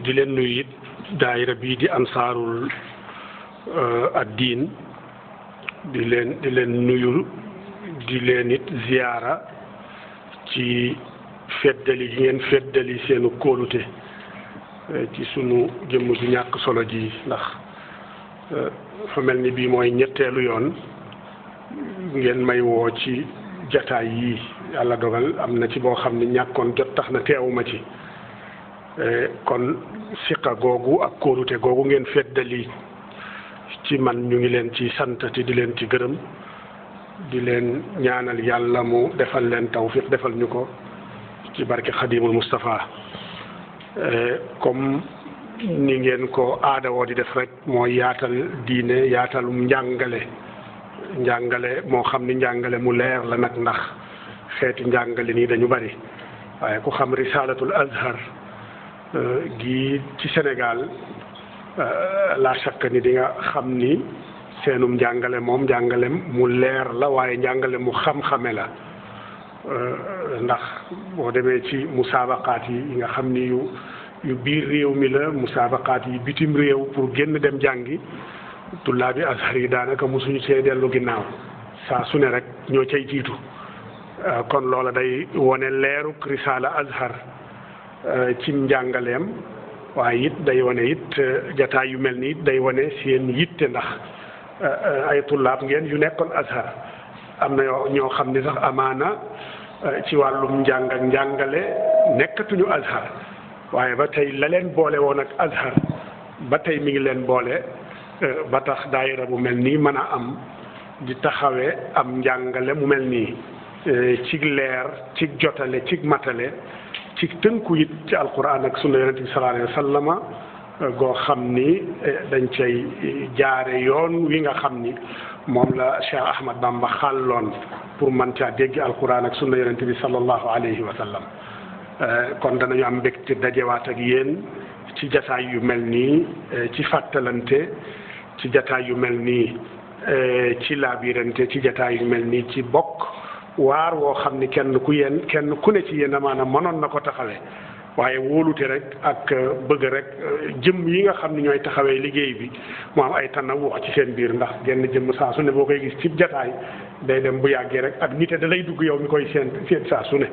di leen nuyu it daayira bii di ansaarul ad-diin di leen nuyu di leen it ziyaara ci feddali gi ngeen feddali seenu kóolute ci sunu jëmm ju ñàkk solo ji ndax fa mel ni bii mooy ñetteelu yoon ngeen may woo ci jataay yii yàlla dogal am na ci boo xam ne ñàkkoon jot tax na teewuma ci kon siqa googu ak kóolute googu ngeen feddali ci man ñu ngi leen ci sant te di leen ci gërëm di leen ñaanal yàlla mu defal leen tawfiq defal ñu ko ci barke Xadimul Mustafa comme ni ngeen ko aada woo di def rek mooy yaatal diine yaatalum njàngale moo xam ni njàngale mu leer la nag ndax xeeti njàngale nii dañu bari waaye ku xam risalatul azhar gi ci Sénégal la chaque ni di nga xam ni seenum njàngale moom njàngale mu leer la waaye njàngale mu xam-xame la ndax boo demee ci musaabaqaat yi nga xam ni yu biir réew mi la musaabaqaat yi bitim réew pour génn dem jàngi tullaabi azhar yi daanaka mosuñu see dellu ginnaaw saa su ne rek ñoo cay jiitu kon loola day wone leeruk risaala azhar ci njàngaleem waaye it day wane it jataay yu mel ni it day wane seen yitte ndax ay tullaab ngeen yu nekkoon azhar am na ñoo xam ni sax amaana ci wàllum njàng ak njàngale nekkatuñu azhar waaye ba tey la leen boole woon ak azhar ba tey mi ngi leen boole ba tax daayira bu mel nii mën a am di taxawee am njàngale mu mel nii ci leer ci jotale ci matale ci tënku it ci alquran ak sunna yonente bi sallallahu alayhi wa sallama goo xam ni dañ cay jaare yoon wi nga xam ni moom la Cheikh Ahmad Bamba xàlloon pour man caa dégg alquran ak sunna yonente bi sallallahu alayhi wa sallam kon danañu am mbégte dajewaat ak yéen ci jataay yu mel nii ci fàttalante ci jataay yu mel nii ci laabirante ci jataay yu mel nii ci bokk waar woo xam ni kenn ku ne ci yéen maanaam mënoon na ko taxawee waaye wóolute rek ak bëgg rek jëmm yi nga xam ni ñooy taxawee liggéey bi mu am ay tanawu ci seen biir ndax genn jëmm saa su ne boo koy gis ci jataay day dem bu yàggee rek ak nite da lay dugg yow mi koy seen saa su ne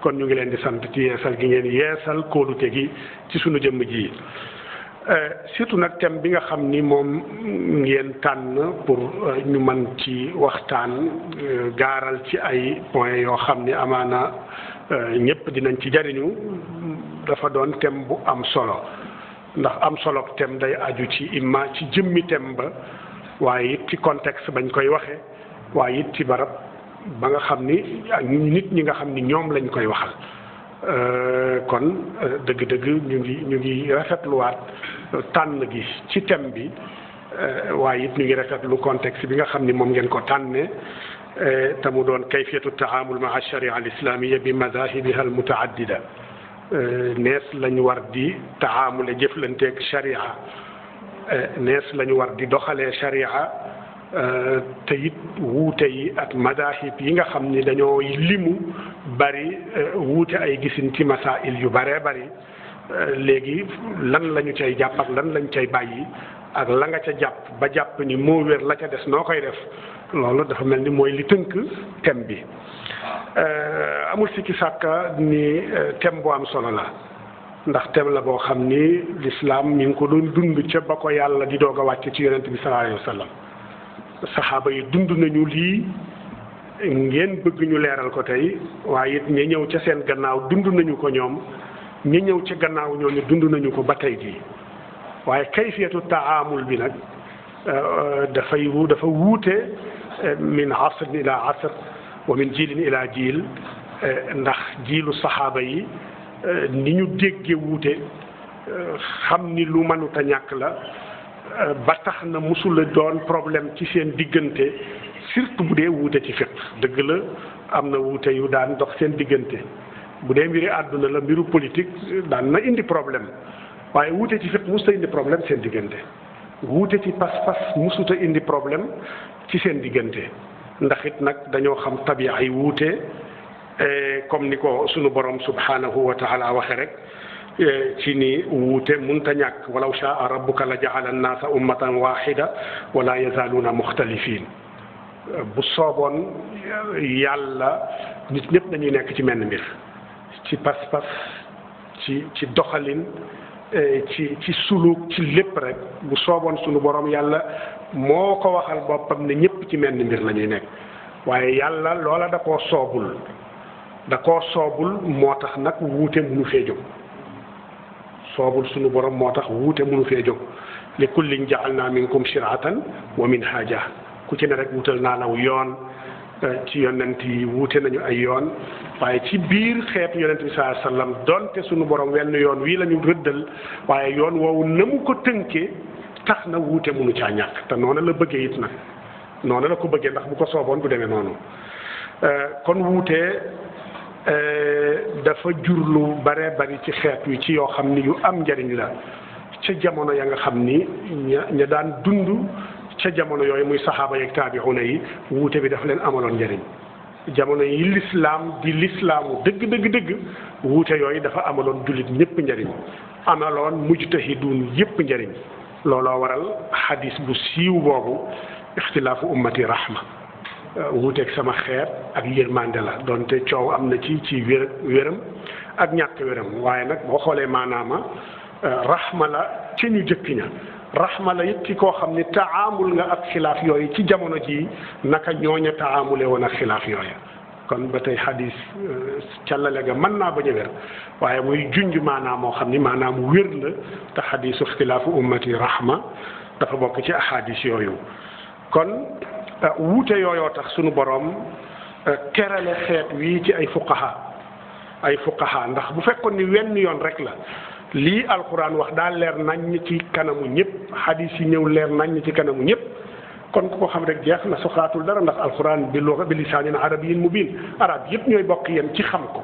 kon ñu ngi leen di sant ci yeesal gi ngeen yeesal kóolute gi ci sunu jëmm ji surtout nag thème bi nga xam ni moom ngeen tànn pour ñu mën ci waxtaan gaaral ci ay points yoo xam ni amaana ñëpp dinañ ci jariñu dafa doon thème bu am solo ndax am solo thème day aju ci imma ci jëmmi thème ba waaye it ci contexte bañ koy waxe waaye it ci barab ba nga xam ni nit ñi nga xam ni ñoom lañ koy waxal kon dëgg-dëgg ñu ngi rafetluwaat tànn gi ci thème bi waaye it ñu ngi rafetlu contexte bi nga xam ni moom ngeen ko tànnee te mu doon kayfiyatu taamul maa sharia al islamia bi madahibiha al mutaaddida nees lañu war di taamule jëflanteeg sharia nees lañu war di doxalee sharia te it wuute yi ak madahib yi nga xam ni dañoo limu bari wuute ay gisin ci masail yu baree bari léegi lan lañu cay jàpp ak lan lañ cay bàyyi ak la nga ca jàpp ba jàpp ni moo wér la ca des noo koy def loolu dafa mel ni mooy li tënk thème bi amul sikki sàkka ni thème bu am solo la ndax thème la boo xam ni l'islam mi ngi ko doon dund ca ba ko yàlla di doog a wàcc ci yonent bi sallallahu alayhi wa sallam saxaaba yi dund nañu lii ngeen bëgg ñu leeral ko tey waaye it ña ñëw ca seen gannaaw dund nañu ko ñoom ña ñëw ca gannaaw ñooñu dund nañu ko ba tey jii waaye kayfiyatu taamul bi nag dafa wuute min asr ila asr wa min jiilin ila jiil ndax jiilu saxaaba yi ni ñu dégge wuute xam ni lu mënut a ñàkk la ba tax na musula doon problème ci seen diggante surtout bu dee wuute ci fiqh dëgg la am na wuute yu daan dox seen diggante bu dee mbiri àdduna la mbiru politique daan na indi problème waaye wuute ci fiqh musta indi problème seen diggante wuute ci pas-pas musuta indi problème ci seen diggante ndax it nag dañoo xam tabi'a yi wuute comme ni ko sunu borom subhanahu wa taala waxe rek ci ni wuute munta ñàkk walaw shaa rabbuka la ja'ala an-naasa ummatan wahida wala yazaaluuna muxtalifin bu sooboon yàlla nit ñëpp dañuy nekk ci menn mbir ci pas-pas ci doxalin ci suluk ci lépp rek bu sooboon sunu borom yàlla moo ko waxal boppam ne ñëpp ci menn mbir la ñuy nekk waaye yàlla loola da koo soobul moo tax nag wuute mënu fee jóg soobul sunu borom moo tax wuute mënu fee jóg li kullin ja'alna minkum shir'atan wa minhaja ku ci ne rek wutal naa law yoon ci yonent yi wuute nañu ay yoon waaye ci biir xeetu yonent bi sallallahu alayhi wasallam donte sunu borom wenn yoon wii la ñu rëddal waaye yoon woowu na mu ko tënkee tax na wuute mënu caa ñàkk te noonu la bëggee it nag noonu la ko bëggee ndax bu ko sooboon du demee noonu kon wuute dafa jur lu bare bari ci xeet wi ci yoo xam ni yu am njariñ la ca jamono ya nga xam ni ña daan dund ca jamono yooyu muy saxaaba yeeg taabi'una yi wuute bi dafa leen amaloon njariñ jamono yi lislaamu dëgg wuute yooyu dafa amaloon jullit ñëpp njariñ amaloon mujtahidun yëpp njariñ looloo waral xadis bu siiw boobu ixtilaafu ummati rahma wuuteeg sama xeet ak yërmande la donte coow am na ci wéram ak ñàkk wéram waaye nag boo xoolee maanaama rahma la ci ñu jëkk ña rahma la it ci koo xam ni taamul nga ak xilaaf yooyu ci jamono ji naka ñooña taamule woon ak xilaaf yooya kon ba tey xadis càllale ga mën naa bañ a wér waaye muy junj maanaam moo xam ni maanaam wér la te xadisu ixtilaafu ummati rahma dafa bokk ci ahadis yooyu kon wuute yooyoo tax sunu borom kerale xeet wii ci ay fuqaha ndax bu fekkoon ni wenn yoon rek la lii alquran wax daal leer nañ ci kanamu ñëpp hadis yi ñëw leer nañ ci kanamu ñëpp kon ku ko xam rek jeex na soxlaatul dara ndax alquran bi lisaanin arabiyyin mubiin arab yëpp ñooy bokk yem ci xam ko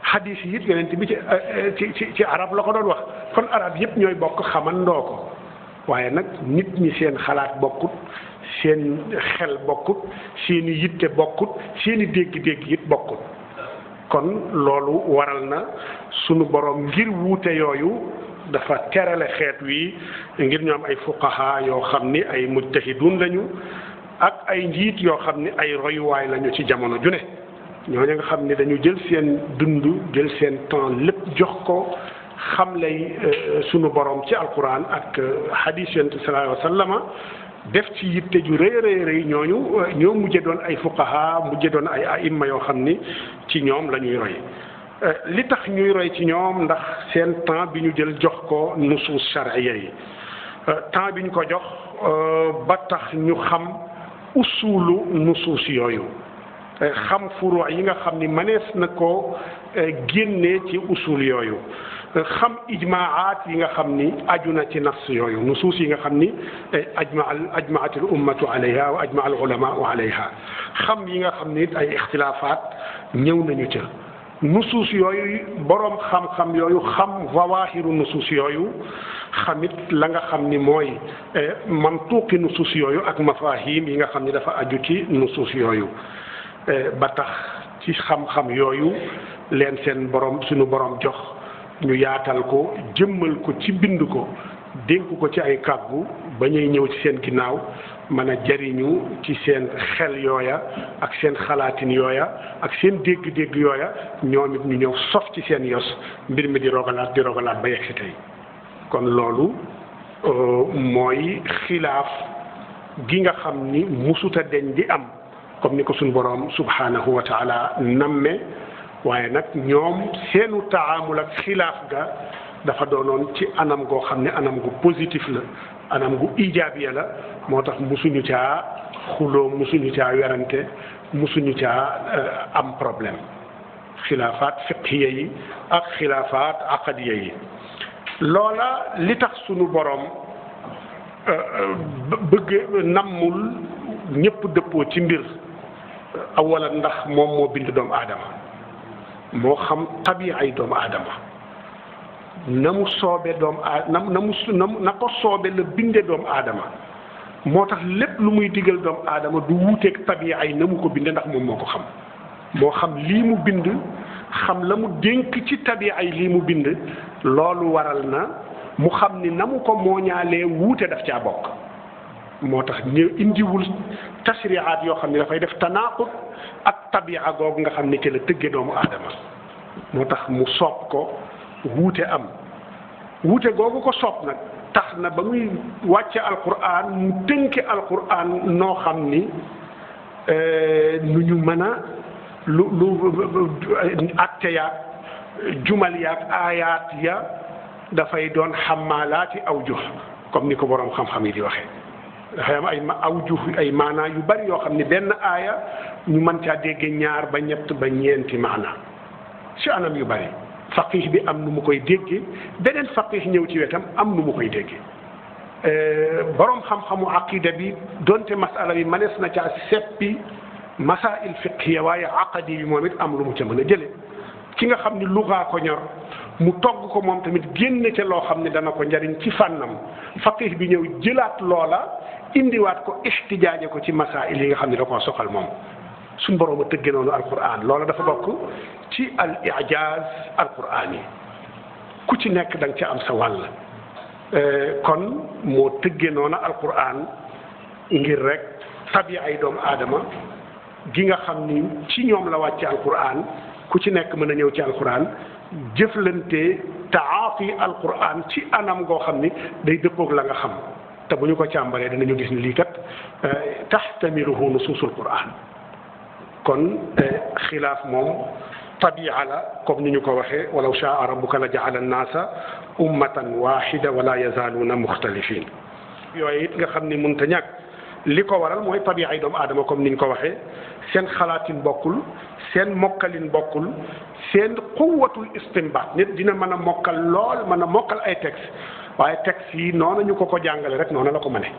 hadis yi it yonent bi ci arab la ko doon wax kon arab yëpp ñooy bokk xamandoo ko waaye nag nit ñi seen xalaat bokkut seen xel bokkut seeni yitte bokkut seeni dégg-dégg it bokkut kon loolu waral na sunu borom ngir wuute yooyu dafa terale xeet wi ngir ñu am ay fuqaha yoo xam ni ay mujtahidun lañu ak ay njiit yoo xam ni ay royuwaay lañu ci jamono ju ne ñooñu nga xam ni dañu jël seen dund jël seen temps lépp jox ko xam lay sunu borom ci alquran ak hadis yonent sallallahu alayhi wa sallama def ci yitte ju rëy ñoo mujje doon ay fuqaha mujje doon ay aimma yoo xam ni ci ñoom la ñuy roy li tax ñuy roy ci ñoom ndax seen temps bi ñu jël jox ko nusuus shar'iyya yi temps bi ñu ko jox ba tax ñu xam usulu nusuus yooyu xam furu yi nga xam ni mënees na ko génnee ci usul yooyu xam ijmaat yi nga xam ni aju na ci nas yooyu nusuus yi nga xam ni ajmaatil ummatu alayha wa ajmaa al ulamaau alayha xam yi nga xam ni ay ixtilaafaat ñëw nañu ca nusuus yooyu boroom xam-xam yooyu xam zawaahiru nusuus yooyu xamit la nga xam ni mooy mantuuqi nusuus yooyu ak mafahim yi nga xam ni dafa aju ci nusuus yooyu ba tax ci xam-xam yooyu leen seen borom suñu borom jox ñu yaatal ko jëmmal ko ci bind ko dénk ko ci ay kàggu ba ñuy ñëw ci seen ginnaaw mën a jariñu ci seen xel yooya ak seen xalaatin yooya ak seen dégg-dégg yooya ñoom it ñu ñëw sof ci seen yos mbir mi di rogalaat ba yegg si tey kon loolu mooy xilaaf gi nga xam ni musuta deñ di am comme ni ko suñu boroom subhanahu wa taala namme waaye nag ñoom seenu taamul ak xilaaf ga dafa doonoon ci anam goo xam ne anam gu positif la anam gu ijaabiya la moo tax musuñu caa xuloo musuñu caa werante musuñu caa am problème xilaafaat fiqhiya yi ak xilaafaat aqadiya yi loola li tax suñu boroom bëgg nammul ñëpp dëppoo ci mbir awala ndax moom moo bind doomu aadama moo xam tabiay doomu aadama na mu soobe doomu na ko soobe la binde doomu aadama moo tax lépp lu muy digal doomu aadama du wuuteeg tabiya yi na mu ko binde ndax moom moo ko xam moo xam lii mu bind xam la mu dénk ci tabiya yi lii mu bind loolu waral na mu xam ni na mu ko mooñaalee wuute daf caa bokk moo tax ñu indiwul tashriaat yoo xam ne dafay def tanaaqud ak tabiya googu nga xam ne ci la tëgge doomu aadama moo tax mu soob ko wuute am wuute googu ko soob nag tax na ba muy wàcce alquran mu tënke alquran noo xam ni nu ñu mën a lu atte yaag jumal yaag aayaat ya dafay doon xamalaati awjuh comme ni ko boroom xam-xam yi di waxee dafay am ay awjuh ay maanaa yu bari yoo xam ni benn aaya ñu mën caa dégge ñaar ba ñett ba ñeenti maana ci anam yu bari faqih bi am nu mu koy déggee beneen faqih ñëw ci wetam am nu mu koy déggee boroom xam-xamu aqida bi donte masala bi manees na caa seppi masail fiqhiya waaye aqadi bi moom it am lu mu ca mën a jële ki nga xam ni lugaa ko ñor mu togg ko moom tamit génne ca loo xam ne dana ko njariñ ci fànnam faqih bi ñëw jëlaat loola indiwaat ko ixtijaaje ko ci masail yi nga xam ne da koo soxal moom suñ boroom a tëgge noonu alquran loola dafa bokk ci al ijaaz alquran yi ku ci nekk da nga ca am sa wàll kon moo tëgge noonu alquran ngir rek tabiya ay doomu aadama gi nga xam ni ci ñoom la wàcce alquran ku ci nekk mën a ñëw ci alquran jëflante taafi alquran ci anam goo xam ni day dëppoog la nga xam te bu ñu ko càmbaree danañu gis ni lii kat taxtamiluhu nusuusul quran kon xilaaf moom tabi'a la comme ni ñu ko waxee walaw shaa rabbuka la ja'ala an-naasa ummatan waahida wala yazaaluuna muxtalifin yooyu it nga xam ni mënta ñàkk li ko waral mooy tabi'a ay doomu aadama comme ni ñu ko waxee seen xalaatin bokkul seen mokkalin bokkul seen quwwatul istinbaat nit dina mën a mokkal lool mën a mokkal ay texte waaye texte yi noonu ñu ko jàngale rek noonu la ko mëne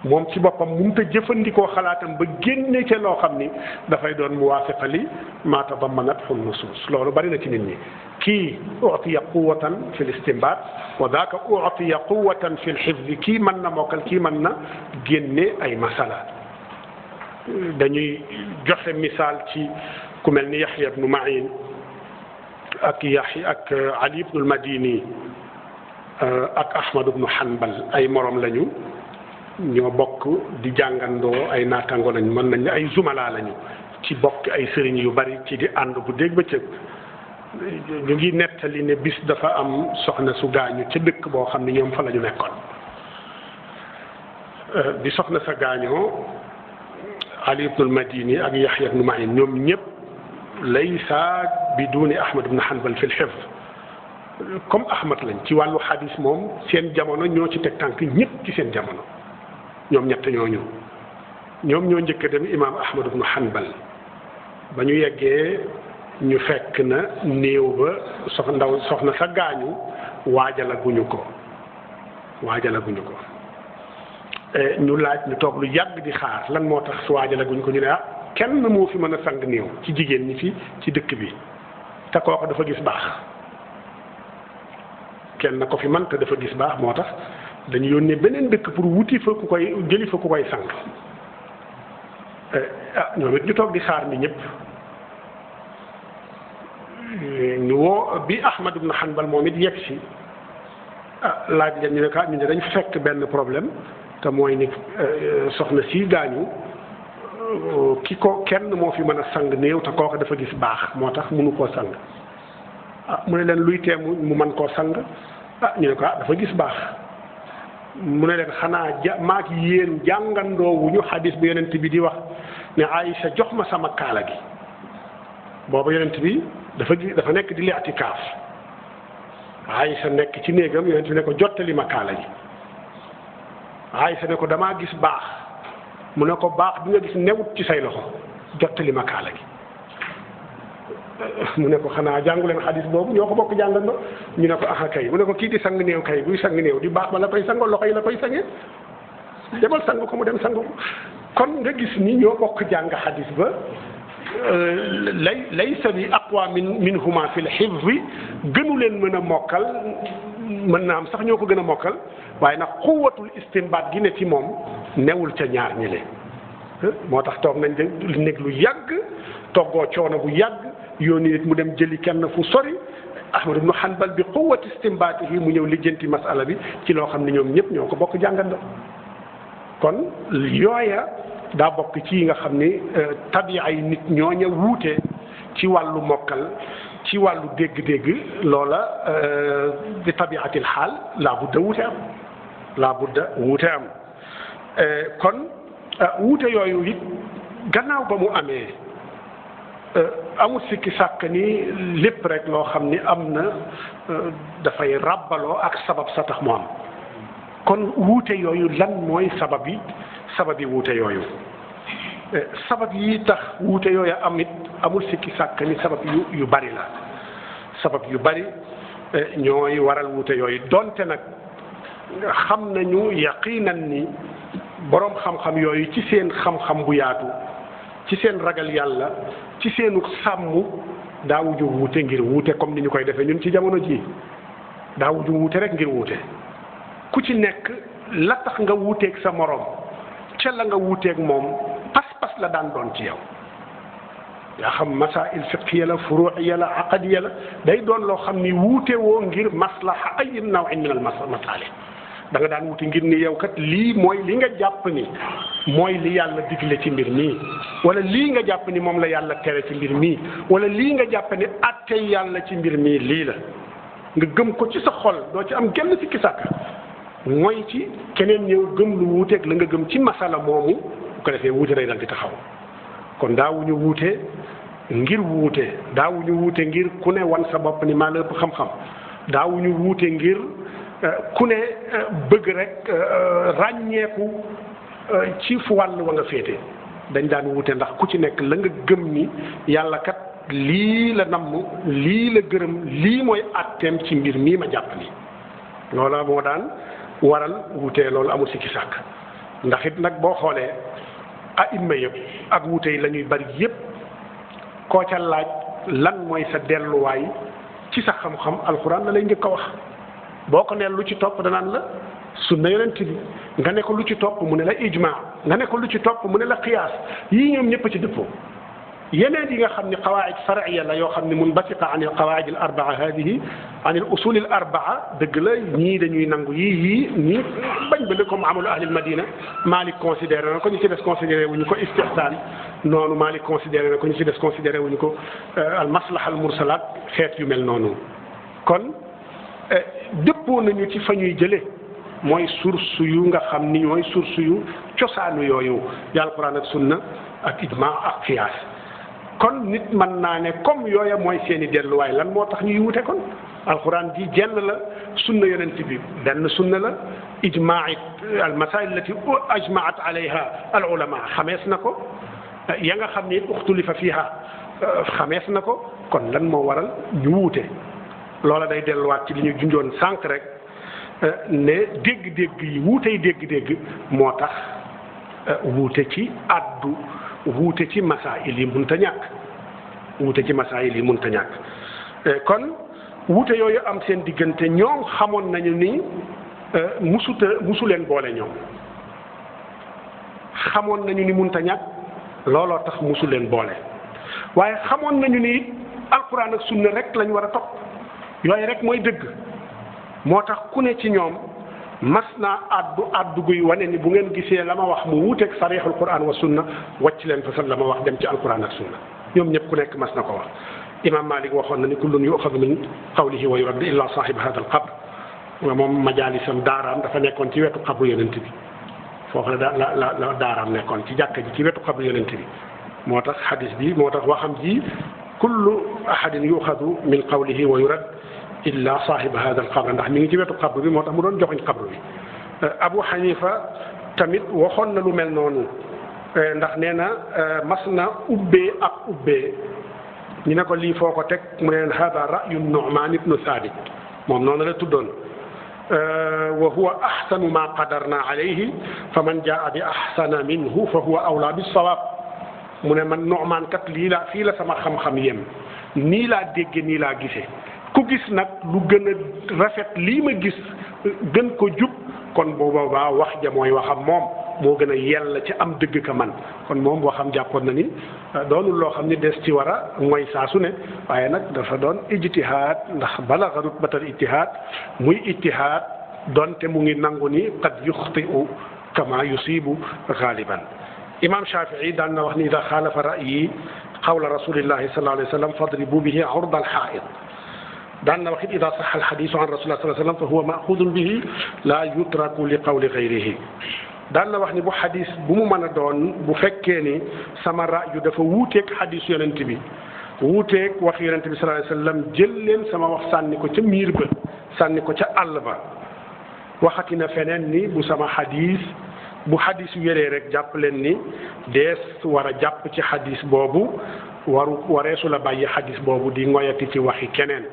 moom ci boppam mënut a jëfandikoo xalaatam ba génne ca loo xam ni dafay doon muwaafiqa li maa tadammanathu nusuus loolu bari na ci nit ñi kii utiya quwwatan fi l istinbaat wa daaka utiya quwwatan fi l xifdi kii mën na mokkal kii mën na génne ay masala dañuy joxe misaal ci ku mel ni Yaxya ibnu Ma'in ak Ali ibnu al-Madini ak Ahmad ibnu Hanbal ay morom lañu ñoo bokk di jàngandoo ay naataango lañu mën nañ ay zumala lañu ci bokk ay sëriñ yu bari ci di ànd bu dégg bëccëg ñu ngi nettali ne bis dafa am soxna su gaañu ca dëkk boo xam ne ñoom fa la ñu nekkoon bi soxna sa gaañoo Ali ibnul Madini ak Yaxya ibnu Ma'in ñoom ñëpp laysa biduni Ahmad ibnu Hanbal fi l-hifz comme Ahmad lañ ci wàllu xadis moom seen jamono ñoo ci teg tànk ñëpp ci seen jamono ñoom ñett ñooñu ñoom ñoo njëkk a dem imaam Ahmad ibnu Hanbal ba ñu yeggee ñu fekk na néew ba soxna sa gaañu waajalaguñu ko ñu laaj ñu toog lu yàgg di xaar lan moo tax su waajalaguñu ko ñu ne kenn moo fi mën a sang néew ci jigéen ñi fi ci dëkk bi te kooku dafa gis baax kenn na ko fi man te dafa gis baax moo tax dañu yónnee beneen dëkk pour wuti fa ku koy jëli fa ku koy sang ñoom it ñu toog di xaar ni ñëpp ñu woo bi Ahmad ibn Hanbal moom it yegg si laaj leen ñu ne ñu dañ fekk benn problème te mooy ni soxna si gaañu kenn moo fi mën a sang néew te kooku dafa gis baax moo tax mënu koo sang mu ne leen luy teemu mu mën koo sang ñu ne ko dafa gis baax mu ne leen xanaa maak yéen jàngandoowuñu xadis bi yonent bi di wax ne Aïcha jox ma sama kaala gi booba yonent bi dafa nekk di li'tikaaf Aïcha nekk ci néegam yonent bi ne ko jottali ma kaala gi Aïcha ne ko damaa gis baax mu ne ko baax bi nga gis newut ci say loxo jottali ma kaala gi mu ne ko xanaa jàngu leen xadis boobu ñoo ko bokk jàngandoo ñu ne ko aha kay mu ne ko kii di sang néew kay buy sang néew di baax ba la koy sangoo loxo yi la koy sangee demal sang ko mu dem sang ko kon nga gis ni ñoo bokk jàng xadis ba laysa bi aqwa minhuma fi l-hifzi gënu leen mën a mokkal mën naa am sax ñoo ko gën a mokkal waaye nag quwwatul istinbaat gi ne ci moom newul ca ñaar ñi le moo tax toog nañ de nekk lu yàgg toggoo coono bu yàgg yooni nit mu dem jëli kenn fu sori Ahmad ibnu Hanbal bi quwwati istinbaatihi mu ñëw lijjanti masala bi ci loo xam ne ñoom ñëpp ñoo ko bokk jàngandoo kon yooya daa bokk ci yi nga xam ni tabi ay nit ñooña wuute ci wàllu mokkal ci wàllu dégg-dégg loola bi tabiatil xaal laa budda wuute am laa budda wuute am kon wuute yooyu it gannaaw ba mu amee amul sikki sàkk ni lépp rek loo xam ni am na dafay ràbbaloo ak sabab sa tax mu am kon wuute yooyu lan mooy sabab yi wuute yooyu sabab yi tax wuute yooyu am it amul sikki sàkk ni sabab yu bari la sabab yu bari ñooy waral wuute yooyu donte nag xam nañu yaqinan ni boroom xam-xam yooyu ci seen xam-xam bu yaatu ci seen ragal yàlla ci seenu sàmm daawuñu wuute ngir wuute comme ni ñu koy defee ñun ci jamono ji daawuñu wuute rek ngir wuute ku ci nekk la tax nga wuuteeg sa moroom ca la nga wuuteeg moom pas-pas la daan doon ci yow yaa xam masail fiqhiya la furuiya la aqadiya la day doon loo xam ni wuute woo ngir maslaha ay nawin min al masalih da nga daan wuute ngir ni yow kat lii mooy li nga jàpp ni mooy li yàlla digle ci mbir mii wala lii nga jàpp ni moom la yàlla tere ci mbir mii wala lii nga jàpp ni atte yàlla ci mbir mii lii la nga gëm ko ci sa xol doo ci am genn sikki sàkka mooy ci keneen ñëw gëm lu wuuteeg la nga gëm ci masala moomu bu ko defee wuute day dal di taxaw kon daawuñu wuute ngir wuute daawuñu wuute ngir ku ne wan sa bopp ni maa la ëpp xam-xam daawuñu wuute ngir ku ne bëgg rek ràññeeku ci fu wàll wa nga féete dañ daan wuute ndax ku ci nekk la nga gëm ni yàlla kat lii la namm lii la gërëm lii mooy atteem ci mbir mii ma jàpp ni loola moo daan waral wuute loolu amul sikki sàkk ndax it nag boo xoolee aïmma yëpp ak wuute yi la ñuy bari yëpp koo ca laaj lan mooy sa delluwaay ci sa xam-xam alxuraan la lay njëkk a wax boo ko neel lu ci topp danaan la sunna yonent bi nga ne ko lu ci topp mu ne la ijmaa nga ne ko lu ci topp mu ne la qiyaas yii ñoom ñëpp ci dëppoo yeneen yi nga xam ni qawaid far'iyya la yoo xam ne munbasiqa an al qawaid al arbaa hadihi an al usul al arbaa dëgg la ñii dañuy nangu yii ñii bañ ba ne comme amalu ahli al madina Malik considéré na ko ñu ci des considéré wuñu ko istihsaan noonu Malik considéré na ko ñu ci des considéré wuñu ko al maslaha al mursalat xeet yu mel noonu kon dëppoo nañu ci fa ñuy jëlee mooy source yu nga xam ni mooy source yu cosaanu yooyu di alquran ak sunna ak ijma ak qiyaas kon nit mën naa ne comme yooya mooy seeni delluwaay lan moo tax ñuy wute kon alquran ji jenn la sunna yonent bi benn sunna la ijmaa it al masail allati ajmaat alayha al ulama xamees na ko ya nga xam ni uxtulifa fiha xamees na ko kon lan moo waral ñu wuute loola day delluwaat ci li ñu junjoon sànq rek ne dégg-dégg yi wuutey dégg-dégg moo tax wuute ci addu wuute ci masaayil yi mënta ñàkk wuute ci masaayil yi mënta ñàkk kon wuute yooyu am seen diggante ñoom xamoon nañu ni musu leen boole ñoom xamoon nañu ni mënta ñàkk looloo tax musu leen boole waaye xamoon nañu ni alquran ak sunna rek lañ war a topp yooyu rek mooy dëgg moo tax ku ne ci ñoom mas naa addu guy wane ni bu ngeen gisee la ma wax mu wuuteeg sarixul quran wa sunna wàcc leen fa sax la ma wax dem ci alquran ak sunna ñoom ñëpp ku nekk mas na ko wax imam Malik waxoon na ni kullun yuxadu min qawlihi wa yuraddu illa sahib hada al qabr moom majalisam daaraam dafa nekkoon ci wetu xabru yonent bi foofu la daaraam nekkoon ci jàkka ji ci wetu xabru yonent bi moo tax hadis bi moo tax waxam ji kullu ahadin yuxadu min qawlihi wa yurad illa saahiba hada al qabr ndax mi ngi ci wetu xabru bi moo tax mu doon joxoñ xabru bi Abu Hanifa tamit waxoon na lu mel noonu ndax nee na mas na ubbee ak ubbee ñu ne ko lii foo ko teg mu ne leen hada ra'yu Nu'man ibnu Thabit moom noonu la tuddoon wa huwa ahsanu ma qadarna alayhi fa man jaa bi ahsana minhu fa huwa awla bis sawab mu ne man Nu'man kat lii laa fii la sama xam-xam yem nii laa dégge nii laa gisee ku gis nag lu gën a rafet lii ma gis gën ko jub kon bu boobaa wax ja mooy waxam moom moo gën a yell ci am dëgg ka man kon moom waxam jàppoon na ni doonul loo xam ni des ci war a mooy saa su ne waaye nag dafa doon ijtihaad ndax balaga rutbatal ijtihaad muy ijtihaad doonte mu ngi nangu ni qad yuxti'u kama yusibu galiban imam Shafii daan na wax ni ida xaalafa ra'yi qawla rasulillahi sallallahu alayhi wa sallam fadribu bihi urda alxaa'id daan na wax it ida saxa alxadisu an rasulillah sallallahu alayhi wa sallam fa huwa maxudun bihi la yutraku li qawli gayrihi daan na wax ni bu xadis bu mu mën a doon bu fekkee ni sama ra'yu dafa wuuteeg xadis yonent bi wuuteeg wax yonent bi sallallahu alayhi wa sallam jël leen sama wax sànni ko ca miir ba sànni ko ca àll ba waxati na feneen ni bu sama xadis bu xadis wéree rek jàpp leen ni dees war a jàpp ci xadis boobu wareesu la bàyyi xadis boobu di ngoyati ci waxi keneen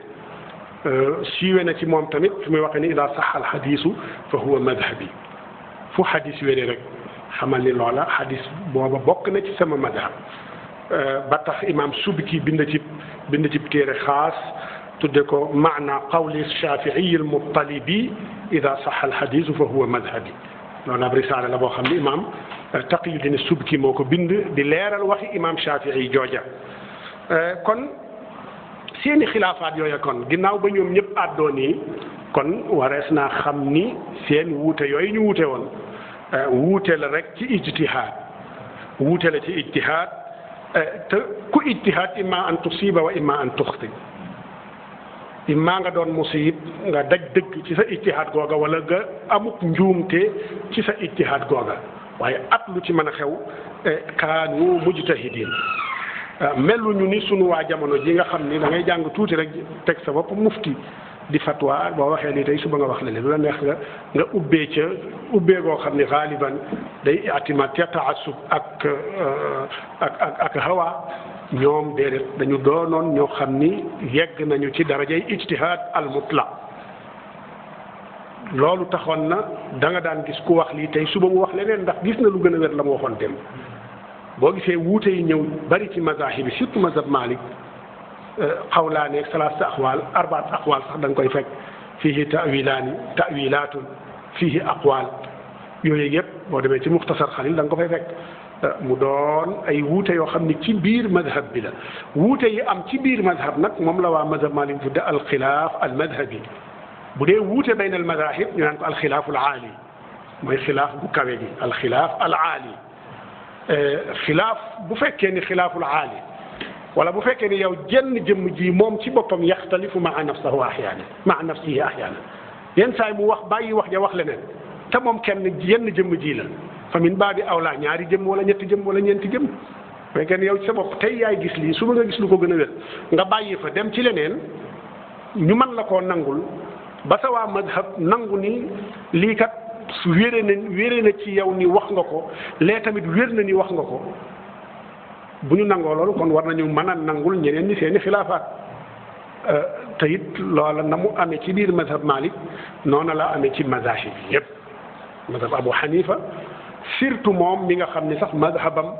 siiwe na ci moom tamit fi muy waxee ni ida sax al xadisu fa huwa madhabi fu xadis wéree rek xamal ni loola xadis booba bokk na ci sama madhab ba tax imam Subki bind ci téere xaas tudde ko maana qawli Shafii al Muttalibi ida sax al xadisu fa huwa madhabi loolu ab risaala la boo xam ne imam Taqiyuddin Subki moo ko bind di leeral waxi imam Shafii jooja kon seeni xilaafaat yooya kon ginnaaw ba ñoom ñëpp àddoo nii kon warees naa xam ni seen wuute yooyu ñu wuute woon wuute la rek ci ijtihaad wuute la ci ijtihaad te ku ijtihaad imma an tusiba wa imma an tuxti imma nga doon musib nga daj dëgg ci sa ijtihaad googa wala nga amuk njuumte ci sa ijtihaad googa waaye at lu ci mën a xew kaanu mujtahidin meluñu ni sunu waa jamono ji nga xam ni da ngay jàng tuuti rek teg sa bopp mufti di fatwa boo waxee ni tey suba nga wax la lu la neex nga ubbee ca ubbee goo xam ni xaaliban day atimat ca taasub ak hawa ñoom déedéet dañu doonoon ñoo xam ni yegg nañu ci darajay ijtihaad al mutlaq loolu taxoon na da nga daan gis ku wax lii tey suba mu wax leneen ndax gis na lu gën a wér la mu waxoon dem boo gisee wuute yi ñëw bari ci mazahib yi surtout mazhab Malik xawlaane ak salaasa aqwaal arbaat aqwaal sax da nga koy fekk fiihi tawilaatun fiihi aqwaal yooyu yëpp boo demee ci muxtasar xalil da nga ko fay fekk mu doon ay wuute yoo xam ni ci biir mazhab bi la wuute yi am ci biir mazhab nag moom la waa mazhab Malik tudde alxilaaf al madhabi bu dee wuute bayn al madahib ñu naan ko alxilaaf al aali mooy xilaaf bu kawe gi alxilaaf al aali xilaaf bu fekkee ni xilaaful aali wala bu fekkee ni yow jenn jëmm ji moom ci boppam yaxtalifu maa nafsahu ahyaana maa nafsihi ahyaana yenn saay mu wax bàyyi wax ja wax leneen te moom kenn yenn jëmm ji la fa min baabi awlaa ñaari jëmm wala ñetti jëmm wala ñeenti jëmm fekkee ni yow ci sa bopp tey yaay gis lii suba nga gis lu ko gën a wér nga bàyyi fa dem ci leneen ñu mën la koo nangul ba sa waa madhab nangu ni lii kat wéré na ci yow ni wax nga ko lee tamit wér na ni wax nga ko bu ñu nangoo loolu kon war nañu mën a nangul ñeneen ñi seeni xilaafaat te it loola na mu amee ci biir mazhab Malik noonu la amee ci mazahib yi yëpp mazhab Abu Hanifa surtout moom mi nga xam ni sax mazhabam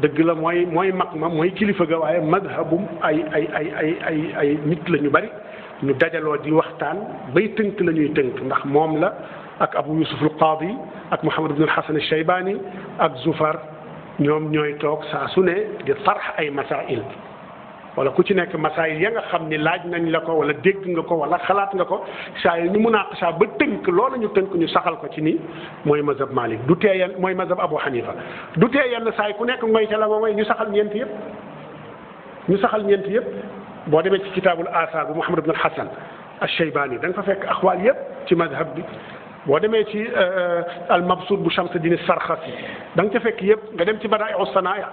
dëgg la mooy mag ma mooy kilifa ga waaye mazhabum ay nit la ñu bari ñu dajaloo di waxtaan bay tënk la ñuy tënk ndax moom la ak Abu Yusuf al Qaadi ak Muhammad ibn al Hasan al Shaybani ak Zufar ñoom ñooy toog saa su ne di tarx ay masail wala ku ci nekk masail ya nga xam ni laaj nañ la ko wala dégg nga ko wala xalaat nga ko saa yi ñu munaqasha ba tënk loola ñu tënk ñu saxal ko ci ni mooy mazhab Malik du tee yenn mooy mazhab Abu Hanifa du tee yenn saa yi ku nekk ngoy ca la mooy ñu saxal ñeent yëpp boo demee ci kitaabul asaar bu Muhammad ibn al Hasan al Shaybani da nga fa fekk axwaal yëpp ci mazhab bi boo demee ci al mabsuut bu Shamsuddin Sarxasi da nga ca fekk yëpp nga dem ci Badaa'i'u Sanaa'i'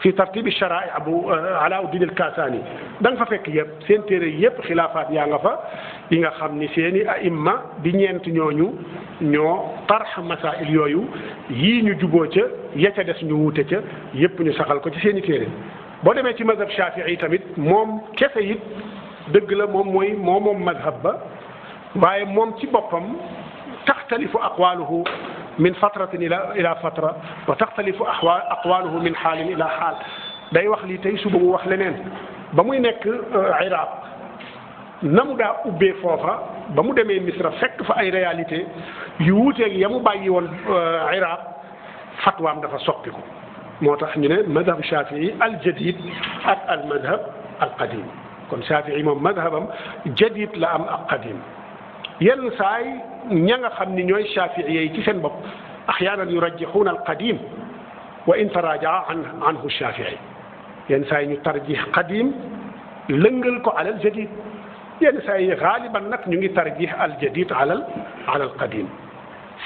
fi tartibi sharaa'i' bu Alaauddin al Kaasaani da nga fa fekk yëpp seen téere yëpp xilaafaat yaa nga fa yi nga xam ni seen i aimma di ñeent ñooñu ñoo tarx masaa'il yooyu yii ñu juboo ca ya ca des ñu wuute ca yëpp ñu saxal ko ci seen i téere boo demee ci mazhab Shaafi'i tamit moom kese it dëgg la moom mazhab ba waaye moom ci boppam taxtalifu aqwaaluhu min fatratin ila fatra wa taxtalifu aqwaluhu min xaalin ila xaal day wax lii tey suba mu wax leneen ba muy nekk Iraq na mu daa ubbee foofa ba mu demee Misra fekk fa ay réalité yu wuuteeg ya mu bàyyi woon Iraq fatwaam dafa soppiku moo tax ñu ne madhab Shafii al jadid ak al madhab al qadim kon Shafii moom madhabam jadid la am ak qadim yenn saay ña nga xam ni ñooy Shafii yi ci seen bopp axyaanan yurajjixuuna al qadim wa in tarajaa anhu Shafii yenn saay ñu tarjix qadim lëngal ko alal jadid yenn saa yi xaaliban nag ñu ngi tarjix al jadid alal qadim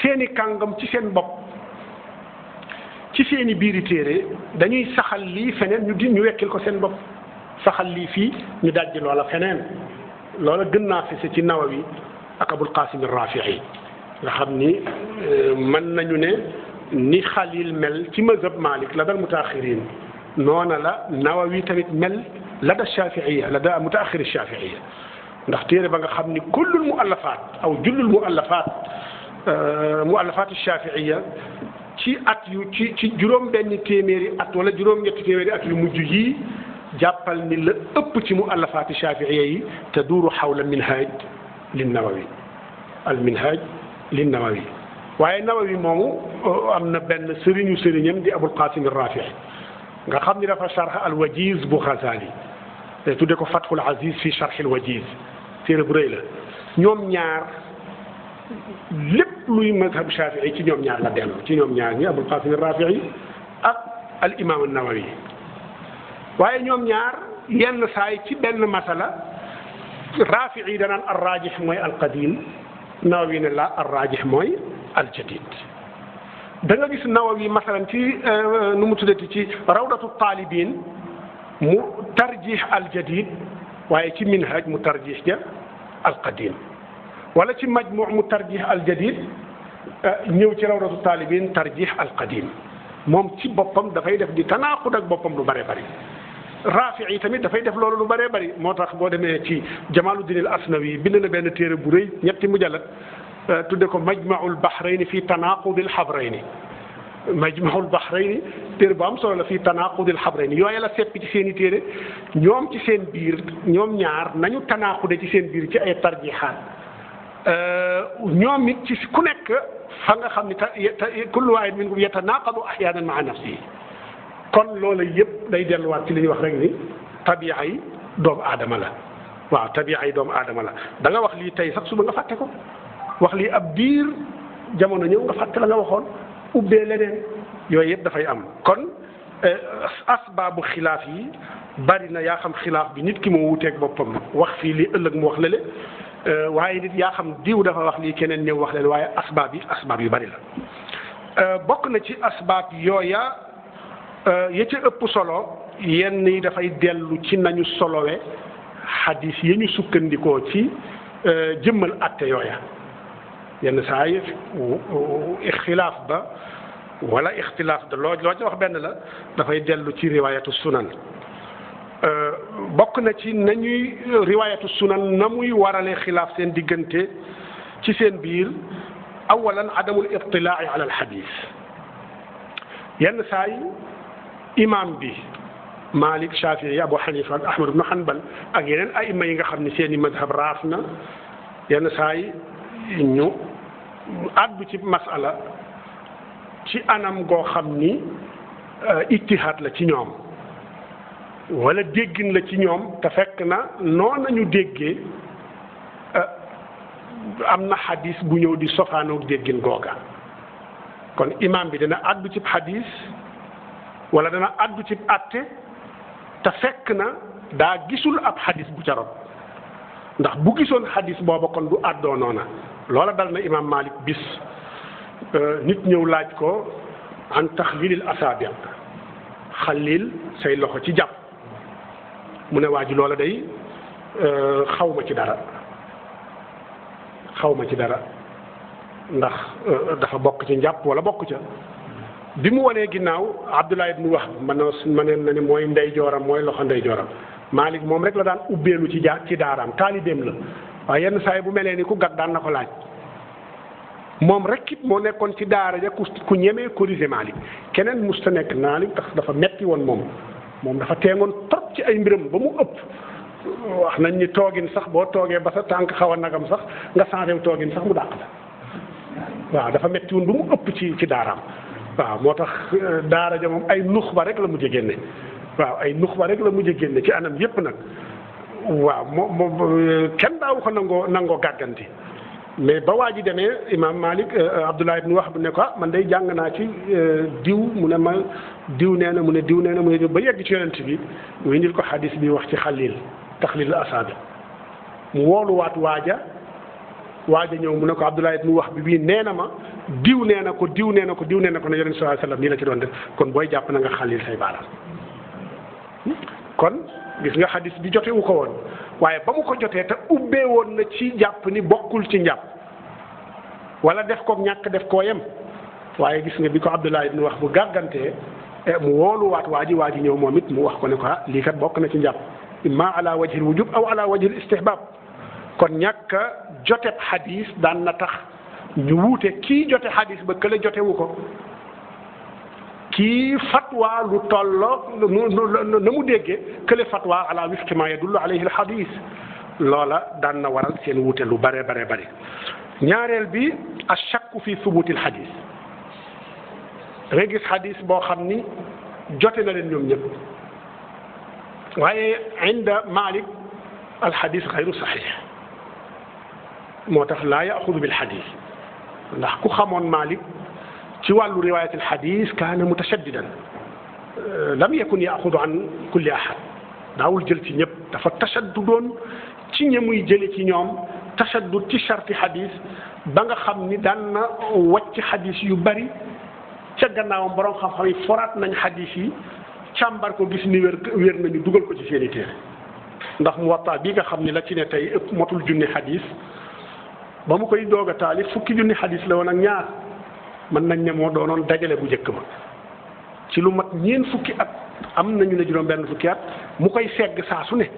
seeni kàngam ci seen bopp ci seeni biiri téere dañuy saxal lii feneen ñu wekkil ko seen bopp saxal lii fii ñu dajji loola feneen loola gën naa fese ci Nawawi ak Abul Qasim ar-Rafi'i nga xam ni mën nañu ne ni Xalil mel ci mazhab Malik la dal mutaaxirin noona la Nawawi tamit mel la da Shafi'iyya la da mutaaxir Shafi'iyya ndax téere ba nga xam ni kullul muallafat aw jullul muallafat Shafi'iyya ci at yu ci juróom-benni téeméeri at wala juróom-ñetti téeméeri at yu mujj yii jàppal ni la ëpp ci muallafat Shafi'iyya yi taduru xawla minhaj lin Nawawi al minhaj lin Nawawi waaye Nawawi moomu am na benn sëriñam di Abul Qasim ar-Rafi'i nga xam ni dafa sharh al wajiz bu Ghazali te tudde ko Fathul Aziz fi sharh al wajiz téere bu rëy la ñoom ñaar lépp luy mazhab Shafii ci ñoom ñaar la dellu ci ñoom ñaar ñi Abul Qasim ar-Rafi'i ak al imam an-Nawawi waaye ñoom ñaar yenn saay ci benn masala Rafi'i danaan ar-rajih mooy al-qadim Nawawi ne la ar-rajih mooy al-jadid da nga gis Nawawi masalan ci nu mu tuddati ci rawdatu talibin mu tarjih al-jadid waaye ci minhaj mu tarjih ja al-qadim wala ci majmu' mu tarjih al-jadid ñëw ci rawdatu talibin tarjih al-qadim moom ci boppam dafay def di tanaqud ak boppam lu bare bari Rafi'i tamit dafay def loolu lu bare bari moo tax boo demee ci Jamaluddin al-Asnawi bind na benn téere bu rëy ñetti mujallad tudde ko Majma'ul Bahrayni fi tanaqudil habrayni Majma'ul Bahrayni téere bu am solo la fi tanaqudil habrayni yooyu la seppi ci seen i téere ñoom ci seen biir ñoom ñaar nañu tanaqude ci seen biir ci ay tarjihaat ñoom it ci ku nekk fa nga xam ni kullu waahid minhum yatanaqadu ahyaanan ma'a nafsihi kon loolu yëpp day delluwaat ci li ñuy wax rek ni tabi'a yi doomu aadama la waaw tabi'a yi doomu aadama la da nga wax lii tey sax suba nga fàtte ko wax lii ab diir jamono ñëw nga fàtte la nga waxoon ubbee leneen yooyu yëpp dafay am kon asbaabu xilaaf yi bari na yaa xam xilaaf bi nit ki moo wuteeg boppam wax fii lii ëllëg mu wax lële waaye nit yaa xam diw dafa wax lii keneen ñëw wax leen waaye asbaab yu bari la bokk na ci asbaab yooya ya ca ëpp solo yenn yi dafay dellu ci nañu solowe xadis yi ñu sukkandikoo ci jëmmal atte yooya yenn saa yi xilaaf ba wala ixtilaaf da loo ci wax benn la dafay dellu ci riwaayatu sunan bokk na ci nañuy riwaayatu sunan na muy warale xilaaf seen diggante ci seen biir awalan adamul itilaa'i ala al xadis yenn saa yi imam bi Malik Shafii Abu Hanifa ak Ahmad ibn Hanbal ak yeneen aima yi nga xam ne seen i madhab raaf na yenn saa yi ñu addu ci masala ci anam goo xam ni ijtihaad la ci ñoom wala déggin la ci ñoom te fekk na noonu nañu déggee am na xadis bu ñëw di sofaanoog déggin googa kon imam bi dana addu ci xadis wala dana addu ci atte te fekk na daa gisul ab xadis bu ca rot ndax bu gisoon xadis booba kon du àddoo noona loola dal na imam Malik bis nit ñëw laaj ko an taxlilil asaabi xalil say loxo ci jàpp mu ne waa ji loola day xaw ma ci dara ndax dafa bokk ci njàpp wala bokk ca bi mu wanee ginnaaw Abdullah ibn Wahb mëneen na ni mooy ndeyjooram mooy loxo ndeyjooram Malik moom rek la daan ubbeelu ci daaraam taalibeem la waaye yenn saa yi bu melee ni ku gàtt daan na ko laaj moom rek it moo nekkoon ci daara ja ku ñemee corriger Malik keneen musta nekk Malik tax dafa metti woon moom dafa teengoon trop ci ay mbiram ba mu ëpp wax nañ ni toogin sax boo toogee ba sa tànk xaw a nagam sax nga changé toogin sax mu dàq la waaw dafa metti woon ba mu ëpp ci daaraam waaw moo tax daara ja moom ay nux ba rek la mujj génne waaw ay nux ba rek la mujj génne ci anam yépp nag waaw moom kenn daawu ko nangoo gàgganti mais ba waa ji demee imam Malik Abdullah ibn Wahb ne ko man day jàng naa ci diw mu ne ma diw nee na mu ne diw nee na mu ne ba yegg ci yonent bi mu indil ko xadis bi wax ci taxlil asaabi mu wooluwaat waaja ñëw mu ne ko Abdullah ibn Wahb bii nee na ma diw nee na ko diw nee na ko diw nee na ko ne yonent sallallahu alayhi wasallam nii la ci doon def kon booy jàpp na nga xalil say baaraam kon gis nga xadis bi jotewu ko woon waaye ba mu ko jotee te ubbee woon na ci jàpp ni bokkul ci njàpp wala def ko ñàkk def koo yem waaye gis nga bi ko Abdullah ibn Wahb bu gàggantee mu wooluwaat waa ji ñëw moom it mu wax ko ne ko lii kat bokk na ci njàpp imma ala wajhil wujub aw ala wajhil istihbab kon ñàkk a joteb xadis daan na tax ñu wuute kii jote xadis ba kële jotewu ko kii fatwa lu tolloo na mu déggee kële fatwa ala wifqi ma yadullu alayhi al xadis loola daan na waral seen wuute lu bare ñaareel bi ashakku fi thubuti al xadis da ngay gis xadis boo xam ni jote na leen ñoom ñëpp waaye inda Malik al xadis xayru saxiix moo tax laa yaxudu bil xadis ndax ku xamoon Malik ci wàllu riwayat al xadis kaana mutashaddidan lam yakun yaxudu an kulli ahad daawul jël ci ñëpp dafa tashaddudoon ci ña muy jële ci ñoom tashaddud ci charti xadis ba nga xam ni daan na wàcc xadis yu bari ca gannaawam borom xam-xam yi foraat nañ xadis yi càmbar ko gis ni wér nañu dugal ko ci seen i téere ndax Muwatta bi nga xam ni la ci ne tey ëpp motul junni xadis ba mu koy doog a taalif fukki junni xadis la woon ak ñaar mën nañ ne moo doonoon dajale bu njëkk ba ci lu mat ñeen fukki at am nañu ne juróom benn fukki at mu koy segg saa su ne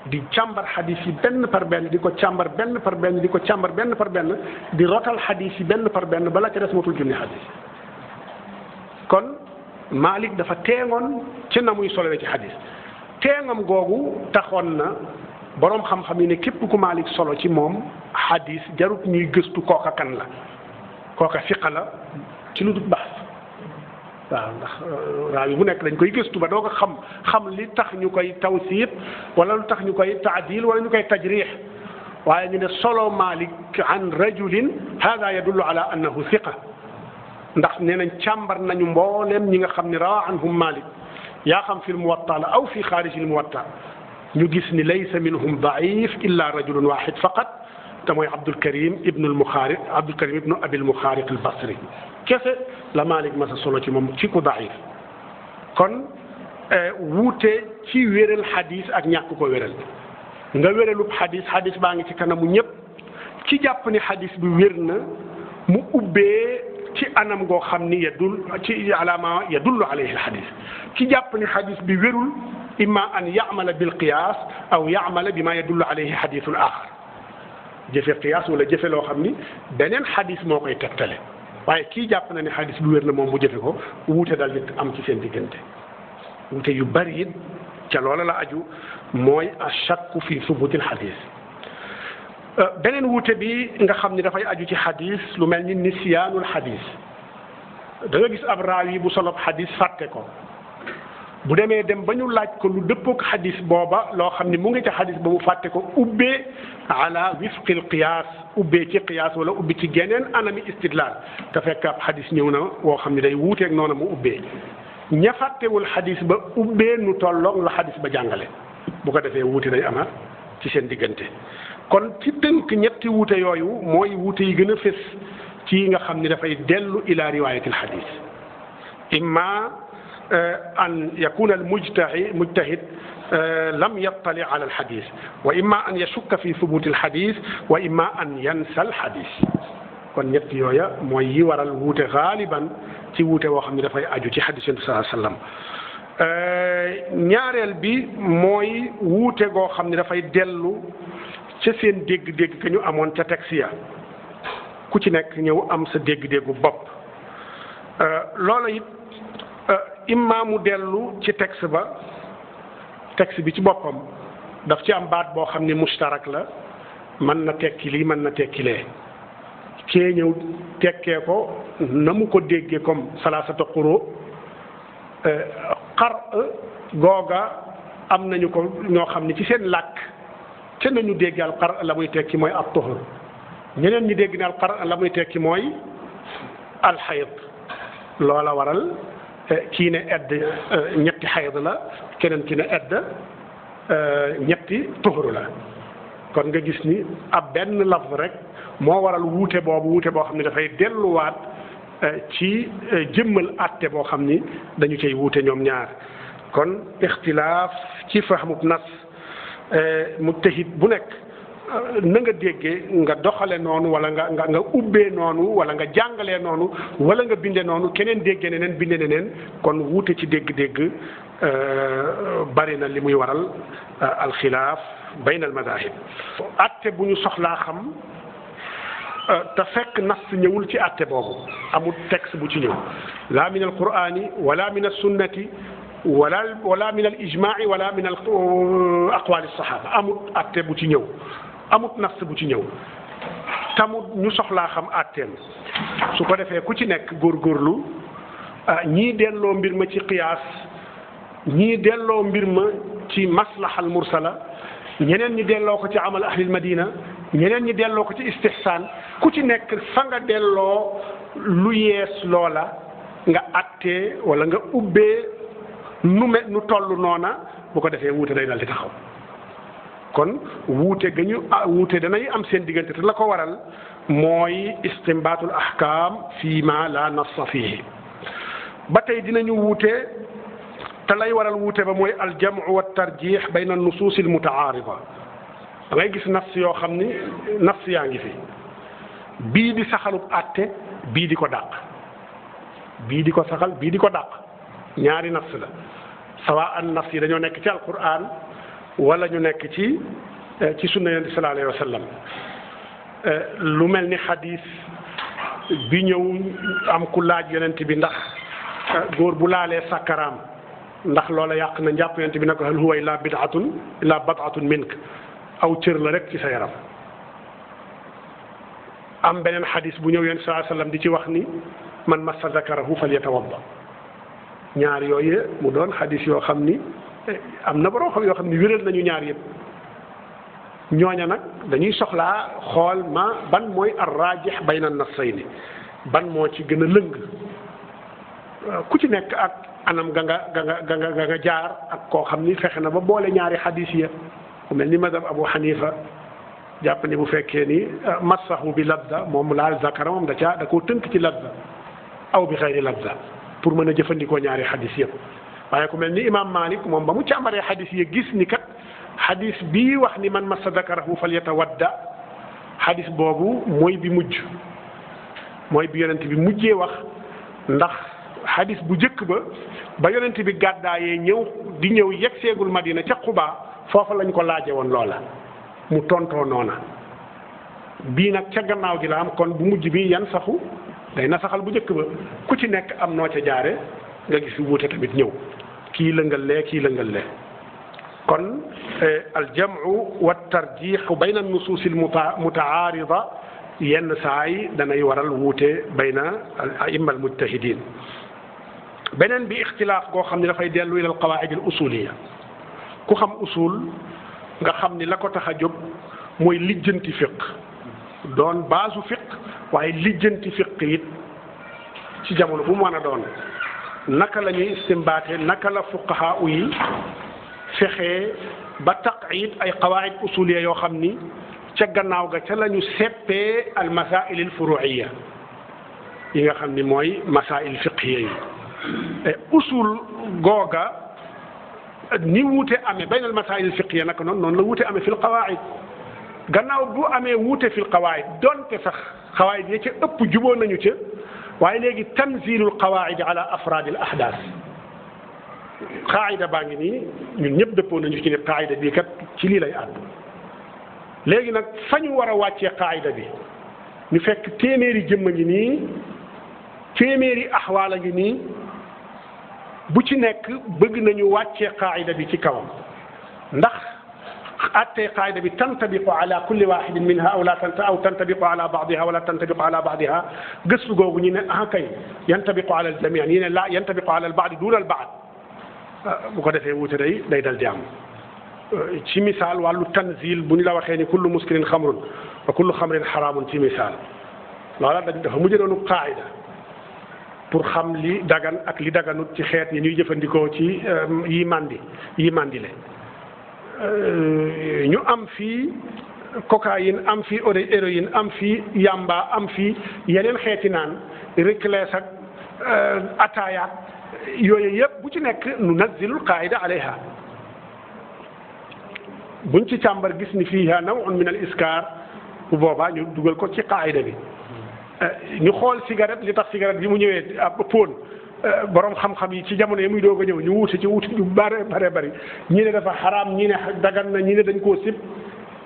di càmbar xadis yi benn par benn di ko càmbar benn par benn di ko càmbar benn par benn di rotal xadis yi benn par benn bala ca des motul junni xadis kon Malik dafa teengoon ci na muy solowee ci xadis teengam googu taxoon na boroom xam-xam yi ne képp ku Malik solo ci moom xadis jarut ñuy gëstu kooka kan la kooka fiqa la ci lu dul baax waaw ndax raawi bu nekk dañ koy gëstu ba doo ko xam li tax ñu koy tawsiit wala lu tax ñu koy taadil wala ñu koy tajrix waaye ñu ne solo Malik an rajulin hada yadullu ala annahu fiqa ndax nee nañ càmbar nañu mbooleem ñi nga xam ne rawa anhum Malik yaa xam fi lmuwatta la aw fi xaariji lmuwatta ñu gis ni laysa minhum daif illa rajulun wahid faqat te mooy Abdul Karim ibnu Abil Muxaariq al Basri kese la Malik masa solo ci moom ci ku daif kon wuute ci wéral xadis ak ñàkk ko wéral nga wéralub xadis baa ngi ci kanamu ñëpp ci jàpp ni xadis bi wér na mu ubbee ci anam goo xam ni ci alama yadullu alayhi al xadis ci jàpp ni xadis bi wérul imma an yamala bil qiyaas aw yamala bi ma yadullu alayhi xadisul axar jëfe qiyaas wala jëfe loo xam ni beneen xadis moo koy tegtale waaye kii jàpp na ne xadis bi wér na moom mu jëfe ko wuute dal di am ci seen diggante wuute yu bari it ca loola la aju mooy ashakku fi subutil xadis beneen wuute bi nga xam ni dafay aju ci xadis lu mel ni nisyaanul xadis da nga gis ab raawi bu solob xadis fàtte ko bu dem ba ñu laaj ko lu dëppook xadis booba loo xam ni mu ngi ca xadis ba mu fàtte ko ubbee ala wifqil qiyaas ubbee ci qiyaas wala ubbi ci geneen anami istidlaal te fekk ab xadis ñëw na woo xam ni day wuuteeg noonu mu ubbee ña fàttewul xadis ba ubbee nu tolloog la xadis ba jàngale bu ko defee wuute day amaat ci seen diggante kon ci tënk ñetti wuute yooyu mooy wuute yi gën a fës ci yi nga xam ni dafay dellu ila riwaayatil xadis imma an yakuna al mujtahid lam yattali ala al xadis wa imma an yashukka fi thubuti al xadis wa imma an yansa al xadis kon ñett yooya mooy yi waral wuute xaaliban ci wuute woo xam ne dafay aju ci xadis yonent sallallahu alayhi wasallam ñaareel bi mooy wuute goo xam ne dafay dellu ca seen dégg-dégg ka ñu amoon ca texte ya ku ci nekk ñëw am sa dégg-déggu bopp loola it imma mu dellu ci texte bi ci boppam daf ci am baat boo xam ni mushtarak la mën na tekki lii mën na tekki lee kee ñëw tekkee ko na mu ko déggee comme salaasata quru xar googa am nañu ko ñoo xam ni ci seen làkk te nañu dégg al xar la muy tekki mooy ab tuhur ñeneen ñi dégg ne al xar la muy tekki mooy al xayd loola waral kii ne edd ñetti xayd la keneen ki ne edd ñetti tuhur la kon nga gis ni ab benn lafz rek moo waral wuute boo xam ne dafay delluwaat ci jëmmal àtte boo xam ni dañu cay wuute ñoom ñaar kon ixtilaaf ci fahmub nas mujtahid bu nekk na nga déggee nga doxale noonu wala nga ubbee noonu wala nga jàngalee noonu wala nga binde noonu keneen déggee neneen binde neneen kon wuute ci dégg-dégg bari na li muy waral alxilaaf bayna almadahib atte bu ñu soxlaa xam te fekk nas ñëwul ci atte boobu amul texte bu ci ñëw la min alqurani wala min alsunnati wala min alijmaai wala min aqwali alsahaba amut atte bu ci ñëw amut nas bu ci ñëw tamut ñu soxlaa xam atteem su ko defee ku ci nekk góorgóorlu ñii delloo mbir ma ci qiyaas ñii delloo mbir ma ci maslaha al mursala ñeneen ñi delloo ko ci amal ahlil madina ñeneen ñi delloo ko ci istihsaan ku ci nekk fa nga delloo lu yees loola nga attee wala nga ubbee nu toll noona bu ko defee wuute day dal di taxaw kon wuute wuute danay am seen diggante te la ko waral mooy istimbaatul ahkaam fii ma la nassa fihi ba tey dinañu wuute te lay waral wuute ba mooy aljamu wa tarjix bayna an-nusuus al-mutaarida da ngay gis nas yoo xam ni nas yaa ngi fi bii di saxalub àtte bii di ko dàq bii di ko saxal bii di ko dàq ñaari nas la sawaan nas yi dañoo nekk ci alquran wala ñu nekk ci sunna yonent bi sallallahu alayhi wa sallam lu mel ni xadis bi ñëw am ku laaj yonent bi ndax góor bu laalee sakkaraam ndax loola yàq na njàpp yonent bi ne ko hal huwa illa bad'atun mink aw cër la rek ci sa yaram am beneen xadis bu ñëw yonent sallallahu alayhi wa sallam di ci wax ni man massa zakarahu falyatawadda ñaar yooyu mu doon xadis yoo xam ni am na borom xam yoo xam ni wéral nañu ñaar yëpp ñooña nag dañuy soxlaa xool ban mooy ar-raajih bayna an-nassayni ban moo ci gën a lëng ku ci nekk ak anam ga nga jaar ak koo xam ni fexe na ba boole ñaari xadis ya ku mel ni madhab Abu Hanifa jàpp ni bu fekkee ni massahu bi labda moom laal zakara moom da koo tënk ci labda aw bi xayri labda pour mën a jëfandikoo ñaari xadis yëpp waaye ku mel ni imam Malik moom ba mu càmbaree xadis yi gis ni kat xadis bii wax ni man massa zakarahu falyatawadda xadis boobu mooy bi mujj mooy bi yonent bi mujjee wax ndax xadis bu njëkk ba yonent bi gàddaayee ñëw yegg seegul Madina ca Quba foofa lañ ko laaje woon loola mu tontoo noona bii nag ca gannaaw gi la am kon bu mujj bi yan saxu day na saxal bu njëkk ba ku ci nekk am noo ca jaare nga gis wuute tamit ñëw kii lëngal lee kon aljamu wa tarjixu bayna nusuusi almutaarida yenn saay danay waral wuute bayna al aima almujtahidin beneen bi ixtilaaf goo xam ne dafay dellu ila alqawaid al usuliya ku xam usul nga xam ni la ko tax a jóg mooy lijjanti fiq doon baasu fiq waaye lijjanti fiq it ci jamono bu mu mën a doon naka la ñuy istimbaate naka la fuqahaa yi fexee ba taqyid ay qawaid usuliya yoo xam ni ca gannaaw ga ca la ñu seppee al masail al furuiya yi nga xam ni mooy masail fiqhiya yi usul googa ni wuute amee bayna al masail al fiqhiya naka noonu la wuute amee fil qawaid gannaaw bu amee wuute fil qawaid donte sax qawaid yi ca ëpp juboo nañu ca waaye léegi tanzilul qawaid ala afraad al ahdaas qaayida baa ngi nii ñun ñëpp dëppoo nañu ci ne qaayida bii kat ci lii lay àddu léegi nag fa ñu war a wàccee qaayida bi ñu fekk téeméeri jëmm a ngi nii téeméeri axwaal a ngi nii bu ci nekk bëgg nañu wàccee qaayida bi ci kawam ndax attee qaayida bi tantabiqu ala kulli waxidin minha aw tantabiqu ala baadiha wala tantabiqu ala baadiha gëstu googu ñu ne ah kay yantabiqu ala aljamia ñi ne la yantabiqu ala albaadi duna albaad bu ko defee wuute day dal di am ci misaal wàllu tanzil bu ñu la waxee ni kullu muskirin xamrun wa kullu xamrin xaraamun ci misaal loola dafa mujj doonu qaayida pour xam li dagan ak li daganut ci xeet yi ñuy jëfandikoo ci yi mandile ñu am fii cocaïne am fii héroïne am fii yamba am fii yeneen xeeti naan reclès ak ataaya yooyu yëpp bu ci nekk nu nazilul qaida alayha buñ ci càmbar gis ni fiiha nawun min al iskar bu boobaa ñu dugal ko ci qaida bi ñu xool cigarette li tax cigarette bi mu ñëwee ab póon borom xam-xam yi ci jamono yi muy doog a ñëw ñu wuute ci wuute yu bare bari ñi ne dafa xaraam ñi ne dagan na ñi ne dañ koo sib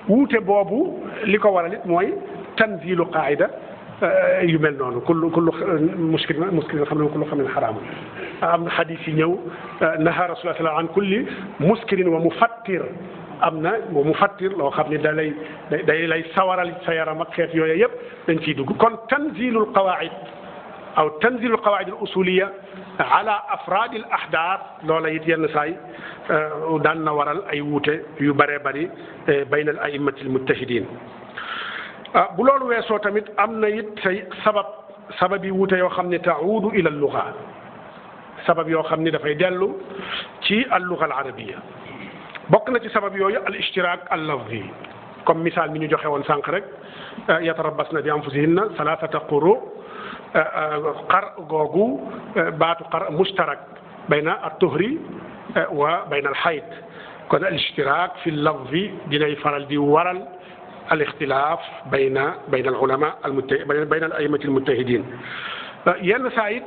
wuute boobu li ko waral it mooy tanzilu qaida yu mel noonu kullu muskil xam ne kullu xam ne xaraam am na xadis yi ñëw naha rasulullah sallallahu an kulli muskirin wa mufattir am na wa mufattir loo xam ne day lay sawaral sa yaram ak xeet yooyu yëpp dañ ciy dugg kon tanzilul qawaid aw tanzilul qawaid al usuliya ala afraad al ahdath loola it yenn saay daan na waral ay wuute yu bëree bëri bayna al a'immati al mujtahidin bu loolu weesoo tamit am na it say sabab yi wuute yoo xam ne taudu ila al lugha sabab yoo xam ne dafay dellu ci al lugha al arabiyya bokk na ci sabab yooyu al ishtirak al lafzi comme misaal mi ñu joxe woon sànq rek yatarabbasna bi anfusihinna salaasata quru xar googu baatu xar mushtarak bayna at-tuhri wa bayna al-hayd kon al ishtirak fi al-lafzi dinay faral di waral al ixtilaaf bayna al ulama bayna al a'immati al mujtahidin yenn saa it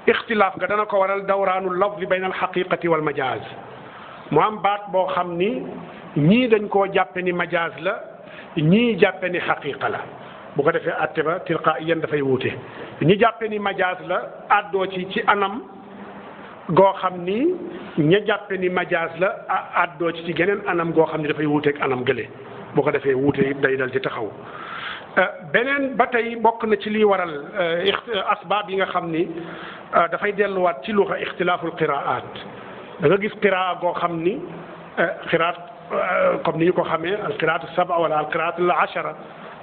ixtilaaf nga dana ko waral dawraanu lafzi bayna al xaqiqati wal majaaz mu am baat boo xam ni ñii dañ koo jàppe ni majaaz la ñii jàppe ni xaqiqa la bu ko defee atte ba tilqaa'iyan dafay wuute ñi jàppe ni majaaz la àddoo ci anam goo xam ni ña jàppe ni majaaz la àddoo ci geneen anam goo xam ni dafay wuuteeg anam gële bu ko defee wuute it day dal ci taxaw beneen ba tey bokk na ci liy waral asbaab yi nga xam ni dafay delluwaat ci luxa ixtilaaful qiraat da nga gis qiraa goo xam ni qiraat comme ni ñu ko xamee al qiraatu saba wala al qiraatu al ashara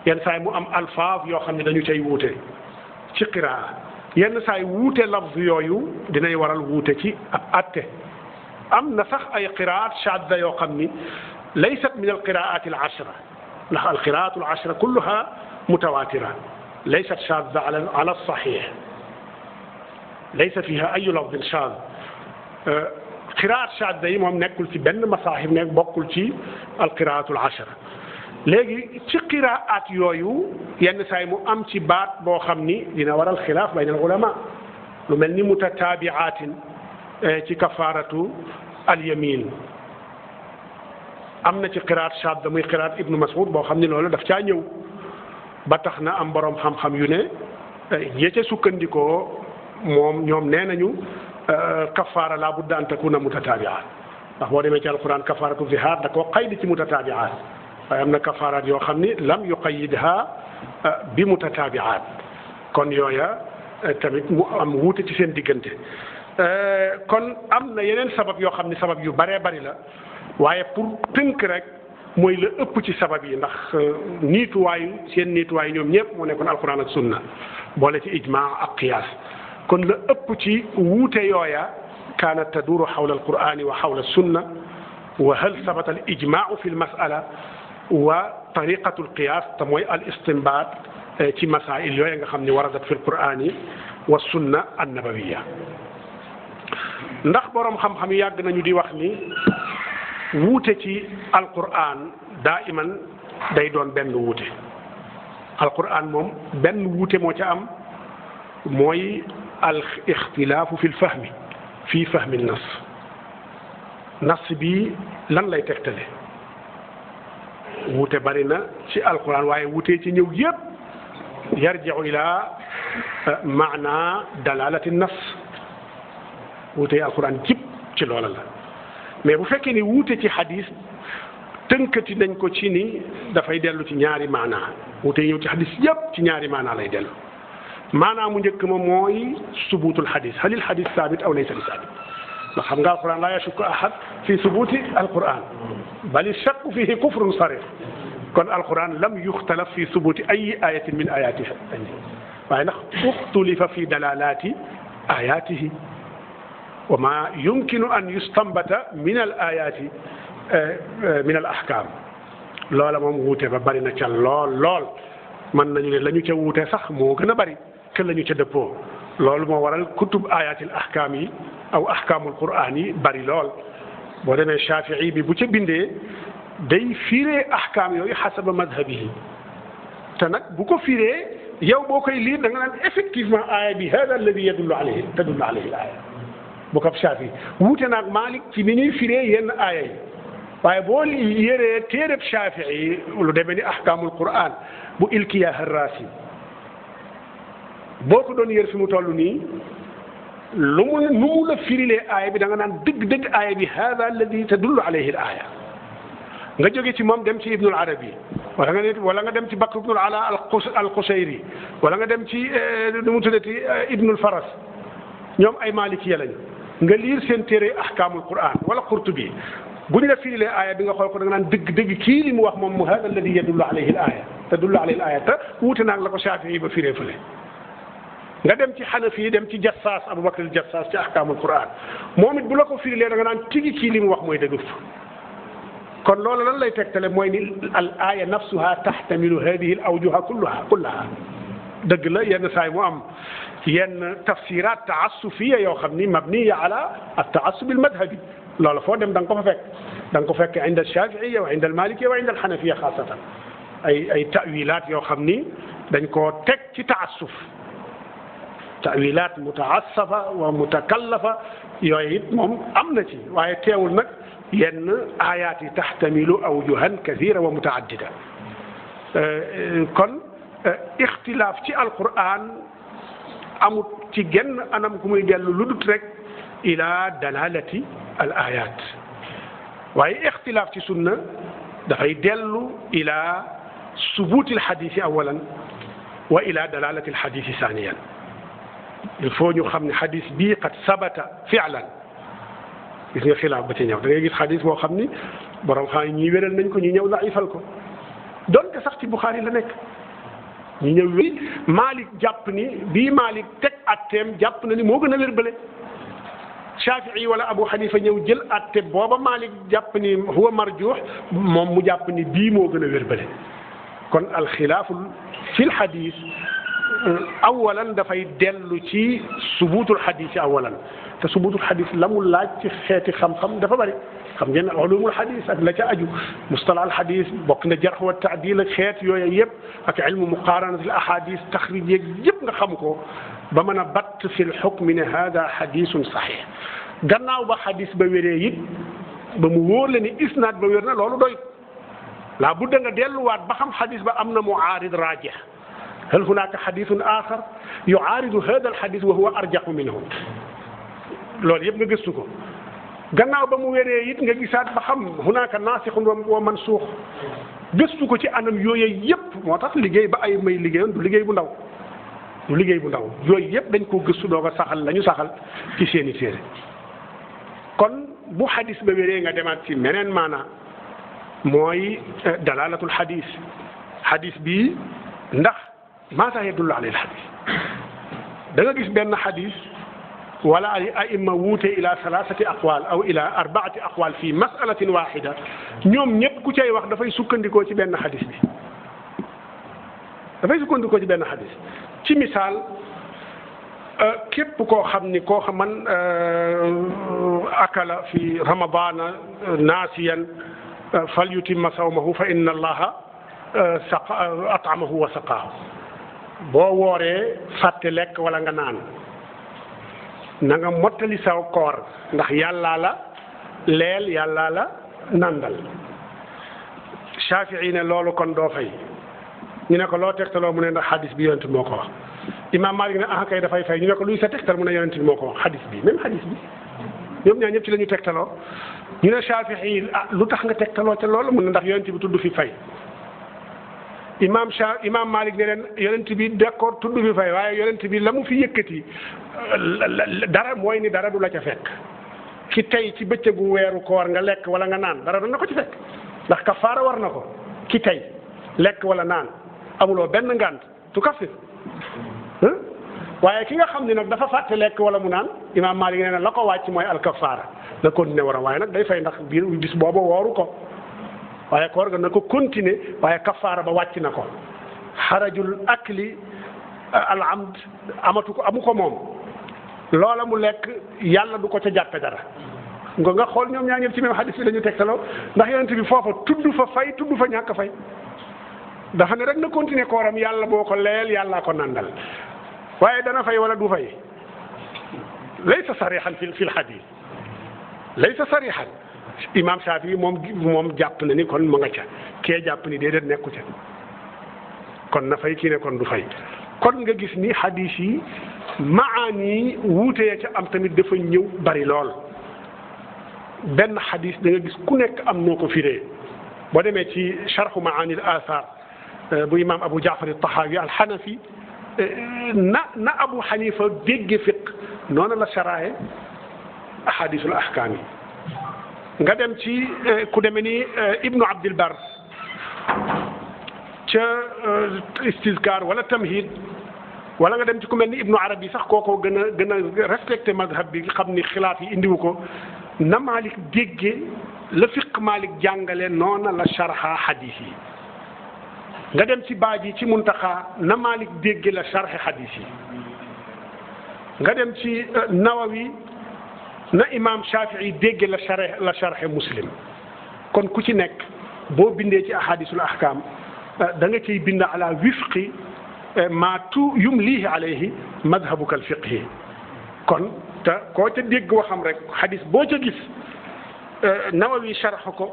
yenn saa yi mu am alfaaz yoo xam ne dañu cay wuute ci qiraa yenn saa yi wuute lafz yooyu dinay waral wuute ci ab atte am na sax ay qiraat shadda yoo xam ni laysat min al qiraat al ashra ndax al qiraat al ashra kulluha mutawatira laysat shadda ala sahih laysa fiha ay lafz shadda qiraat shadda yi moom nekkul ci benn masaahib nekk bokkul ci al qiraat al ashra léegi ci qiraat yooyu yenn saa yi mu am ci baat boo xam ni dina waral xilaaf bayna al ulama lu mel ni mutataabiaatin ci kafaaratu al yamin am na ci qiraat shadda muy qiraat ibnu Mas'ud boo xam ni loolu daf caa ñëw ba tax na am borom xam-xam yu ne ñee ca sukkandikoo moom ñoom nee nañu kafaara laa budda an takuna mutataabiaat ndax boo demee ci alquran kafaaratu zihaar da koo qaydi ci mutataabiaat waaye am na kafaaraat yoo xam ni lam yuqayyidha bi mutataabiaat kon yooya tamit mu am wuute ci seen diggante kon am na yeneen sabab yoo xam ni sabab yu baree bari la waaye pour tënk rek mooy la ëpp ci sabab yi ndax seen niituwaayu ñoom ñëpp moo nekkoon alquran ak sunna boole ci ijmaa ak qiyaas kon la ëpp ci wuute yooya kaanat taduru xawla alqurani wa xawla sunna wa hal sabata al ijmaau fi lmasala wa tariqatu alqiyaas te mooy al istinbaat ci masail yooya nga xam ni waradat fi alqurani wa sunna annabawiya ndax borom xam-xam yi yàgg nañu di wax ni wuute ci alquran daa iman day doon benn wuute alquran moom benn wuute moo ca am mooy al ixtilaafu fi lfahmi fii fahmi nas bi lan lay tegtale wuute bari na ci alquran waaye wuute ci ñëw yépp yarji'u ila maana dalalati nafs wuute alquran jib ci loola la mais bu fekkee ni wuute ci xadis tënkati nañ ko ci ni dafay dellu ci ñaari maanaa wuute ñëw ci xadis yépp ci ñaari maanaa lay dellu maanaa mu njëkk ma mooy subuutul xadis halil xadis saabit aw laysa bi saabit ndax xam nga alquran laa yashukku ahad fi subuuti alquran bal shakku fihi kufrun sarih kon alquran lam yuxtalaf fi subuuti ay ayatin min ayatihi waaye ndax uxtulifa fi dalalati ayatihi wa ma yumkinu an yustambata min al ayati min al ahkam loola moom wuute ba bari na ca lool mën nañu ne la ñu ca wuute sax moo gën a bari que la ñu ca dëppoo loolu moo waral kutub ayatil ahkam yi aw ahkamul quran yi bari lool boo demee Shafii bi bu ca bindee day firee ahkam yooyu xasaba madhabihi te nag bu ko firee yow boo koy liir da nga naan effectivement aaya bi hada alladi tadullu alayhi al aaya bu ko Shafii wuute naag Malik ci ni ñuy firee yenn aaya yi waaye boo yéree téereb Shafii lu demee ni ahkamul quran bu Ilkiya Harrasi boo ko doon yër fi mu toll nii lu mu la firilee aaya bi da nga naan dëgg aaya bi hada alladi tadullu alayhi al aaya nga jóge ci moom dem ci Ibnul Arabi wala nga dem ci Bakr ibnul Ala al Qushayri wala nga dem ci nu mu tuddati Ibnul Faras ñoom ay malikiya lañu nga liir seen téere ahkaamul Qur'an wala Qurtubi bu ñu la firilee aaya bi nga xool ko da nga naan dëgg kii li mu wax moom mu hada alladi yadullu alayhi al aaya tadullu alayhi al aaya te wuute naag la ko Shafii ba firee fële nga dem ci Hanafi dem ci Jassaas Abubakar al-Jassaas ci ahkaamul Qur'an moom it bu la ko firilee da nga naan tigi kii li mu wax mooy dëgg kon loolu lan lay tegtale mooy ni al aaya nafsuha taxtamilu hadihi al awjuha kullaha dëgg la yenn saay mu am yenn tafsirat taassufiya yoo xam ni mabniya ala al taassub al madhabi loolu foo dem da nga ko fa fekk da nga ko fekk inda al shafiiya wa inda al malikiya wa inda al xanafiya xaasatan ay tawilaat yoo xam ni dañ koo teg ci taassuf tawilaat mutaassafa wa mutakallafa yooyu it moom am na ci waaye teewul nag yenn aayaat yi taxtamilu awjuhan kathira wa mutaaddida kon ixtilaaf ci alquran amut ci genn anam ku muy dellu lu dut rek ila dalalati al ayat waaye ixtilaaf ci sunna dafay dellu ila subuti alxadisi awalan wa ila dalalati alxadisi thaniyan il faut ñu xam ne xadis bii qad sabata fi'lan gis nga xilaaf ba ci ñëw da ngay gis xadis boo xam ni borom xam ñii wéral nañ ko ñi ñëw daifal ko donte sax ci Buxaari la nekk ñi ñëw wi Malik jàpp ni bii Malik teg atteem jàpp na ni moo gën a wér bële Shafii wala Abu Hanifa ñëw jël atte booba Malik jàpp ni huwa marjuux moom mu jàpp ni bii moo gën a wér bële kon alxilaafu fi lxadis awalan dafay dellu ci subuutul xadis awalan te subuutul xadis la mu laaj ci xeeti xam-xam dafa bari xam ngeen ne ulumul xadis ak la ca aju mustalah al xadis bokk na jarx wa taadil ak xeet yooyu yëpp ak ilmu muqaaranat al ahadis taxrij yeeg yëpp nga xam ko ba mën a batt fi l xukmi ne hada xadisun saxiix gannaaw ba xadis ba wéree it ba mu wóor la ni isnaad ba wér na loolu doy laa budda nga delluwaat ba xam xadis ba am na muaarid raajix hal hunaka xadisun axar yuaaridu hada al xadis wa huwa arjaxu minhu loolu yëpp nga gëstu ko gannaaw ba mu wéree it nga gisaat ba xam hunaka naasixun wa mansuux gëstu ko ci anam yooyu yëpp moo tax liggéey ba ay may liggéeyoon du liggéey bu ndaw yooyu yëpp dañ koo gëstu doog a saxal la ñu saxal ci seeni téere kon bu xadis ba wéree nga demaat ci meneen maana mooy dalalatul xadis bi ndax maata yadullu alayhi xadis da nga gis benn xadis wala ay aima wuute ila salasati aqwal aw ila arbaati aqwal fi masalatin waxida ñoom ñëpp ku cay wax dafay sukkandikoo ci benn xadis bi ci misaal képp koo xam ni koo xam man akala fi ramadana naasiyan fal yutimma sawmahu fa inna allaha at'amahu wa saqaahu boo wooree fàtte lekk wala nga naan na nga mottali saw koor ndax yàllaa la leel yàllaa la nandal Shafii ne loolu kon doo fay ñu ne ko loo tegtaloo mu ne ndax hadis bi yonent bi moo ko wax imam Malik ne ah kay dafay fay ñu ne ko luy sa tegtal mu ne yonent bi moo ko wax hadis bi même hadis bi ñoom ñaar ñëpp ci la ñu tegtaloo ñu ne Shaafi'i ah lu tax nga tegtaloo ca loolu mu ne ndax yonent bi tudd fi fay imam Malik ne leen yonent bi d'accord tudd fi fay waaye yonent bi la mu fi yëkkati dara mooy ni dara du la ca fekk ki tey ci bëccëgu weeru koor nga lekk wala nga naan dara du na ko ci fekk ndax kafaara war na ko ki tey lekk wala naan amuloo benn ngant tu kafir waaye ki nga xam ne nag dafa fàtte lekk wala mu naan imam Malik nee na la ko wàcc mooy alkafaara na continuer war a waaye nag day fay ndax biir bis booba wooru ko waaye koor ga na ko continuer waaye kafaara ba wàcc na ko xarajul akli al amd amatu ko amu ko moom loola mu lekk yàlla du ko ca jàppe dara nga xool ñoom ñaa ñëpp ci même hadis bi la ñu tegtaloo ndax yonent bi foofa tudd fa fay tudd fa ñàkk fay dafa ne rek na continuer kooram yàlla boo ko leel yàllaa ko nandal waaye dana fay wala du fay laysa sarixan fi lhadis laysa sarixan imam Shaafi moom jàpp na ni kon ma nga ca kee jàpp ni déedéet nekku ca kon na fay kii ne kon du fay kon nga gis ni hadis yi maani wuute ya ca am tamit dafa ñëw bari lool benn hadis da nga gis ku nekk am noo ko firee boo demee ci charxu maani al athar bu imam Abu Jaafar al-Tahawi al-Hanafi na Abu Hanifa dégge fiq noonu la saraaye ahadisul ahkaam yi nga dem ci ku demee ni Ibnu Abdil Bar ca istizkar wala tamhid wala nga dem ci ku mel ni Ibnu Arabi sax kooko gën a respecté mazhab bi xam ni xilaaf yi indiwu ko na Malik dégge la fiq Malik jàngale noona la sharha hadis yi nga dem ci baaji ci muntaxa na Malik dégge la sharhe hadis yi nga dem ci Nawawi na imam Shafii dégge la sharhe Muslim kon ku ci nekk boo bindee ci ahadisul ahkam da nga ciy bind ala wifqi ma yumlihi alayhi madhabuka al fiqhi kon te koo ca dégg waxam rek hadis boo ca gis Nawawi sharh ko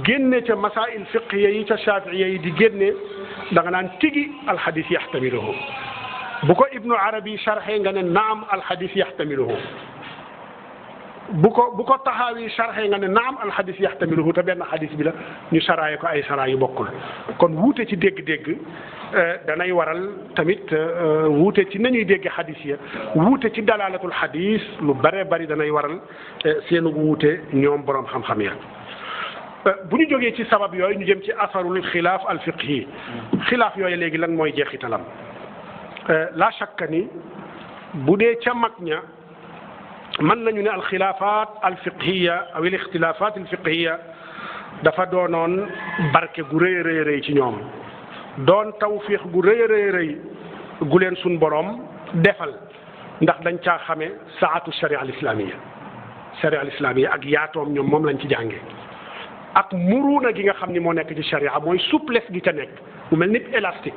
génne ca masail fiqhiya yi ca shafiiya yi di génne da nga naan tigi alhadis yaxtamiluhu bu ko Ibnu Arabi sharhe nga ne naam alhadis yaxtamiluhu bu ko Tahawi sharhe nga ne naam alhadis yaxtamiluhu te benn hadis bi la ñu saraaye ko ay saraa yu bokkul kon wuute ci dégg-dégg danay waral tamit wuute ci nañuy dégg hadis ya wuute ci dalalatul hadis lu bare bari danay waral seenu wuute ñoom borom xam-xam ya bu ñu jógee ci sabab yooyu ñu jëm ci asarul xilaaf al fiqhi xilaaf yooyu léegi lan mooy jeexitalam la shakka ni bu dee ca mag ña mën nañu ne alxilaafaat alfiqhiya aw al ixtilaafaat alfiqhiya dafa doonoon barke gu rëy rëy rëy ci ñoom doon tawfiix gu rëy rëy rëy gu leen suñ boroom defal ndax dañ caa xame saatu sharia al islamiya ak yaatoom ñoom moom lañ ci jànge ak muruuna gi nga xam ni moo nekk ci sharia mooy souplesse gi ca nekk mu mel ni élastique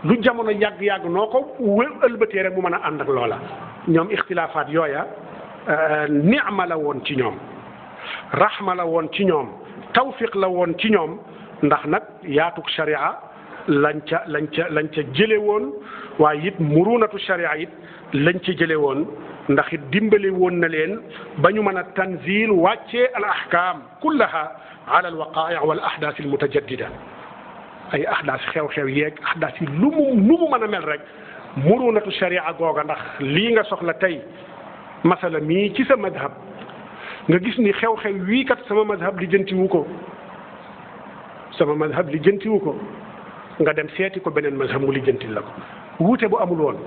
lu jamono yàgg-yàgg noo ko ëlbatee rek mu mën a ànd ak loola ñoom ixtilaafaat yooya ni'ma la woon ci ñoom rahma la woon ci ñoom tawfiq la woon ci ñoom ndax nag yaatuk sharia lañ ca jële woon waaye it murunatu sharia it lañ ca jële woon ndax it dimbali woon na leen ba ñu mën a tanzil wàccee al ahkam kullaha ala al waqa'i wal ahdath al mutajaddida ay ahdaas xew-xew yeeg ahdaas yi lu mu mën a mel rek murunatu sharia googa ndax lii nga soxla tey masala mii ci sa madhab nga gis ni xew-xew wii kat sama madhab li jëntiwu ko nga dem seeti ko beneen madhab mu li jëntil la ko wuute bu amul woon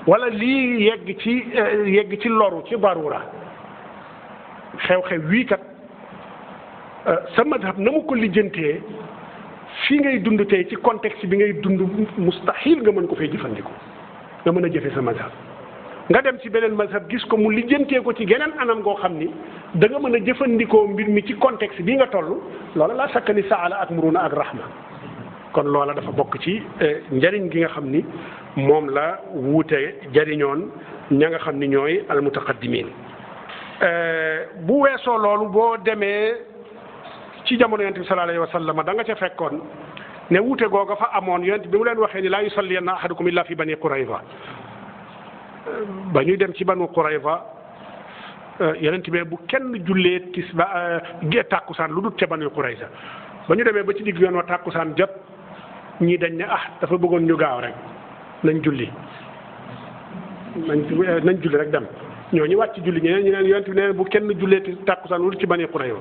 wala lii yegg ci loru ci darura xew-xew wii kat sa madhab na mu ko lijjantee fii ngay dund tey ci contexte bi ngay dund mustahil nga mën ko fay jëfandikoo nga mën a jëfe sa mazhab nga dem ci beneen mazhab gis ko mu lijjantee ko ci geneen anam goo xam ni da nga mën a jëfandikoo mbir mi ci contexte bi nga toll loola laa sakka ni saala ak muruna ak rahma kon loola dafa bokk ci njariñ gi nga xam ni moom la wuute jariñoon ña nga xam ni ñooy almutaqaddimin bu weesoo loolu boo demee ci jamono yonent bi sallallahu alayhi wa sallam da nga ca fekkoon ne wuute googa fa amoon yonent bi mu leen waxee ni laa yusalliyanna ahadukum illa fi bani Qurayza ba ñuy dem ci banu Qurayza yonent bi bu kenn jullee tàkkusaan lu dut ca banu Qurayza ba ñu demee ba ci digg yoon wa tàkkusaan jot ñii dañ ne dafa bëggoon ñu gaaw rek nañ julli rek dem ñooñu wàcc julli ñeneen ñu neen yonent bi ne bu kenn jullee tàkkusaan lu dut ci banu Qurayza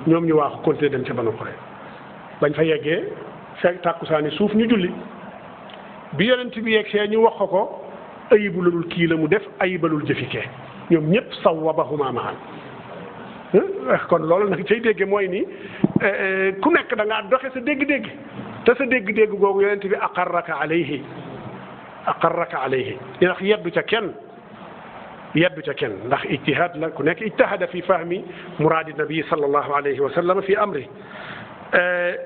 ñoom ñu waaxu continuer dem ca banu Qurayza bañ fa yeggee fekk tàkkusaani suuf ñu julli bi yonent bi yegg see ñu wax ko ayibalul kii la mu def ayibalul jëfikee ñoom ñëpp sawwabahuma maan kon loolu nag cay dégge mooy ni ku nekk da ngaa doxe sa dégg-dégg te sa dégg-dégg googu yonent bi aqarraka alayhi ndax yeddu ca kenn ndax ijtihaad la ku nekk ijtahada fi fahmi muraadi nabi sallallahu alayhi wa sallam fi amri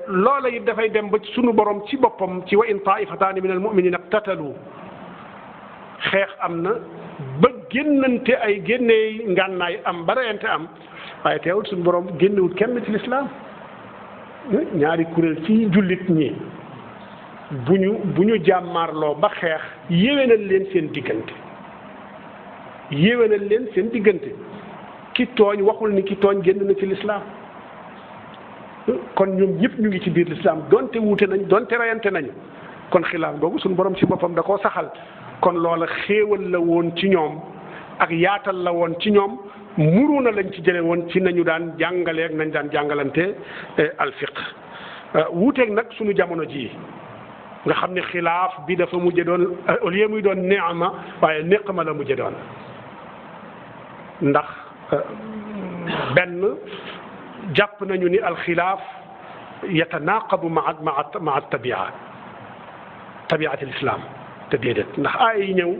loola it dafay dem ba sunu borom ci boppam ci wa in taifataani min almuminina iqtatalu xeex am na ba génnante ay génnee ngànnaay am ba reyante am waaye teewul suñu borom génnewut kenn ci lislaam ñaari kuréel ci jullit ñi bu ñu jàmmaarloo ba xeex yéwénal leen seen diggante ki tooñ waxul ni ki tooñ génn na ci lislaam kon ñoom ñëpp ñu ngi ci biir lislaam donte wuute nañ donte reyante nañu kon xilaaf googu suñu borom ci boppam da koo saxal kon loola xéewal la woon ci ñoom ak yaatal la woon ci ñoom muruna lañ ci jële woon ci nañu daan jàngale ak nañ daan jàngalante alfiq wuuteeg nag suñu jamono ji nga xam ne xilaaf bi dafa mujje doon au lieu muy doon neema waaye neqma la mujje doon ndax benn jàpp nañu ni alxilaaf yatanaqabu maa tabiat alislam te déedéet ndax aaya yi ñëw